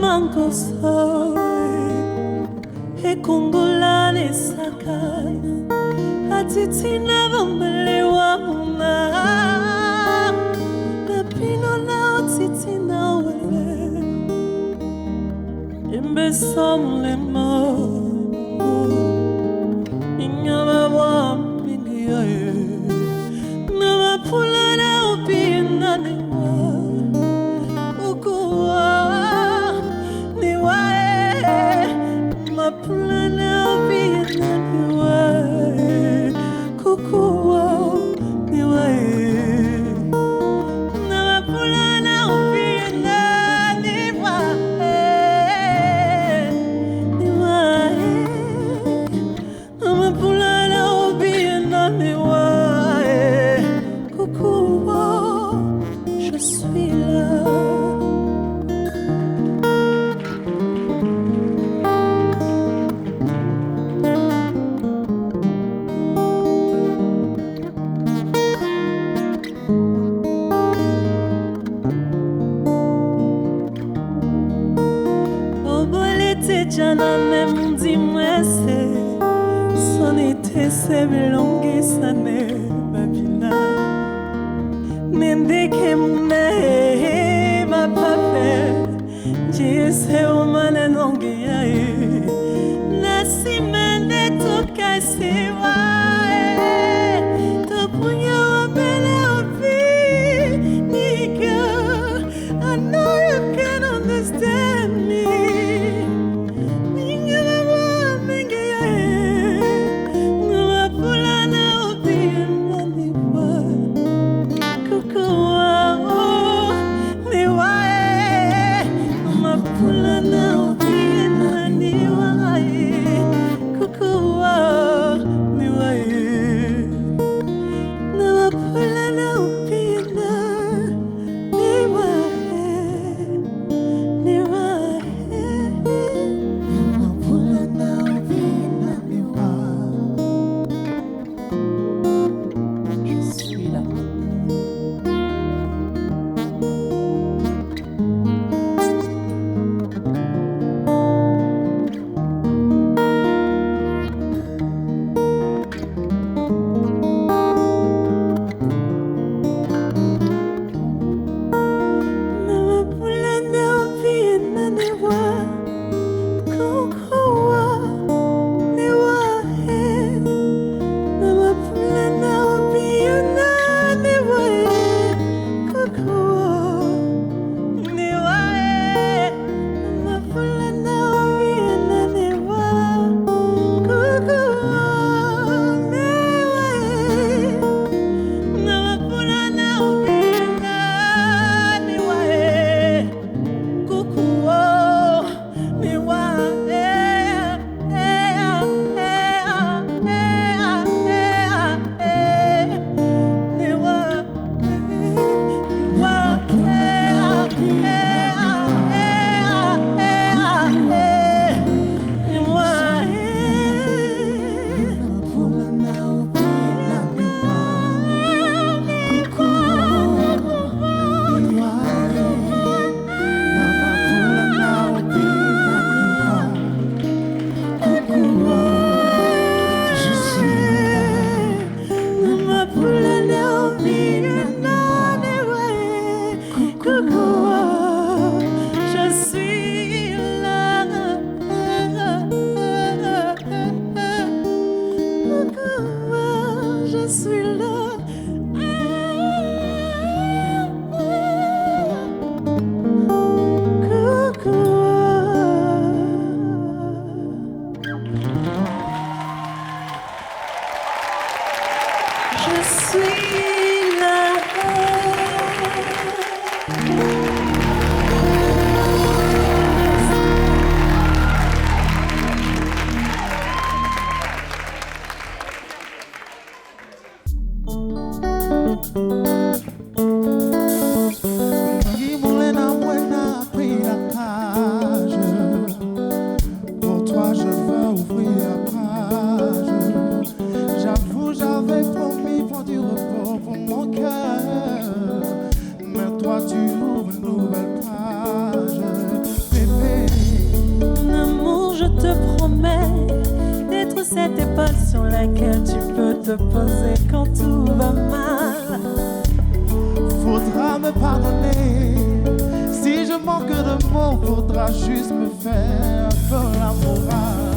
Mango soy, e kongola ne sakaya atitina vambele wa muna na pino na otitina wele imbe somle mo inyama wa mingiya na mapula na opina ne wa ukuwa ni wa mapula na opina ne wa kukuwa ni wa na mapula na opina ne wa ni wa na mapula na opina ne wa kukuwa je suis là. Jana ne mundi mwese sonite se belongi sane babina mendeke mune ma pape jise umane nongi yae nasi mende toka siwa to punya wabele ofi nika I know you can understand me. Ni te promets d'être cette épaule sur laquelle tu peux te poser quand tout va mal. Faudra me pardonner si je manque de mots, faudra juste me faire un peu la morale.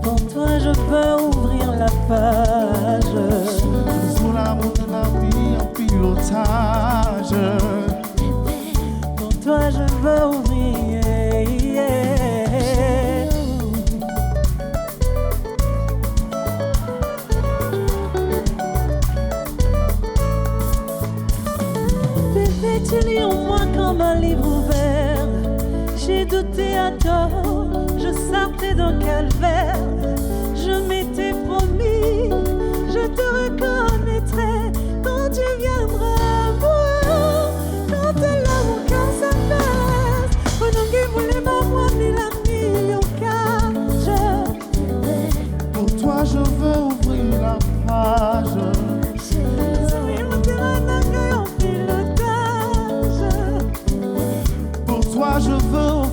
Pour toi je peux ouvrir la page. Sous l'amour de la vie en pilotage. Pour toi je veux ouvrir. Bébé, tu lis en moi comme un livre ouvert. J'ai douté à tort, je sortais d'un calvaire. Je m'étais promis, je te reconnaîtrai quand tu viendras voir. Quand t'es là, mon cœur s'apaise. Renonguez, voulez pas moi, ni la million cage. Pour toi, je veux ouvrir la page. Pour toi, je veux ouvrir.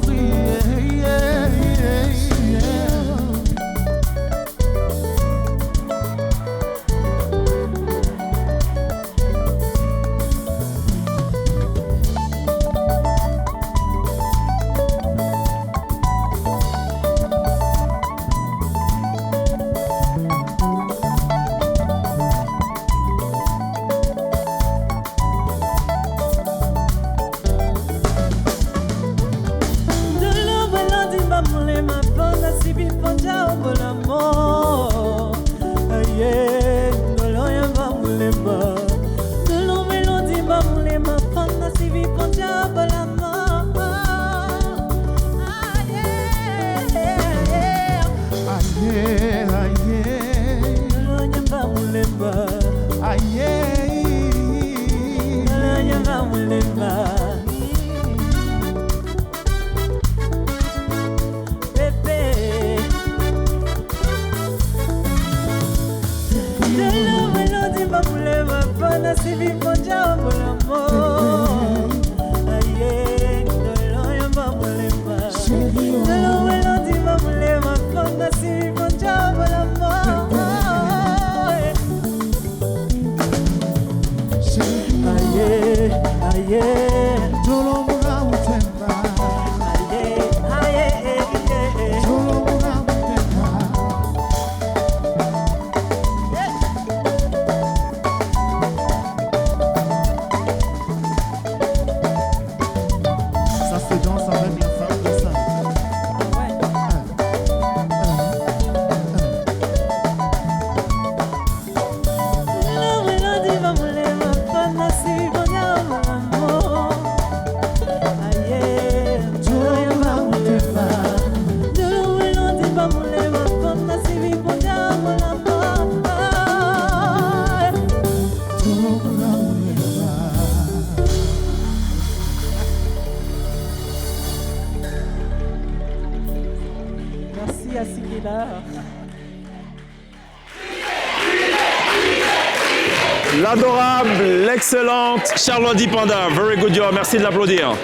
L'adorable, l'excellente Charlotte Dipanda. Very good job. Merci de l'applaudir.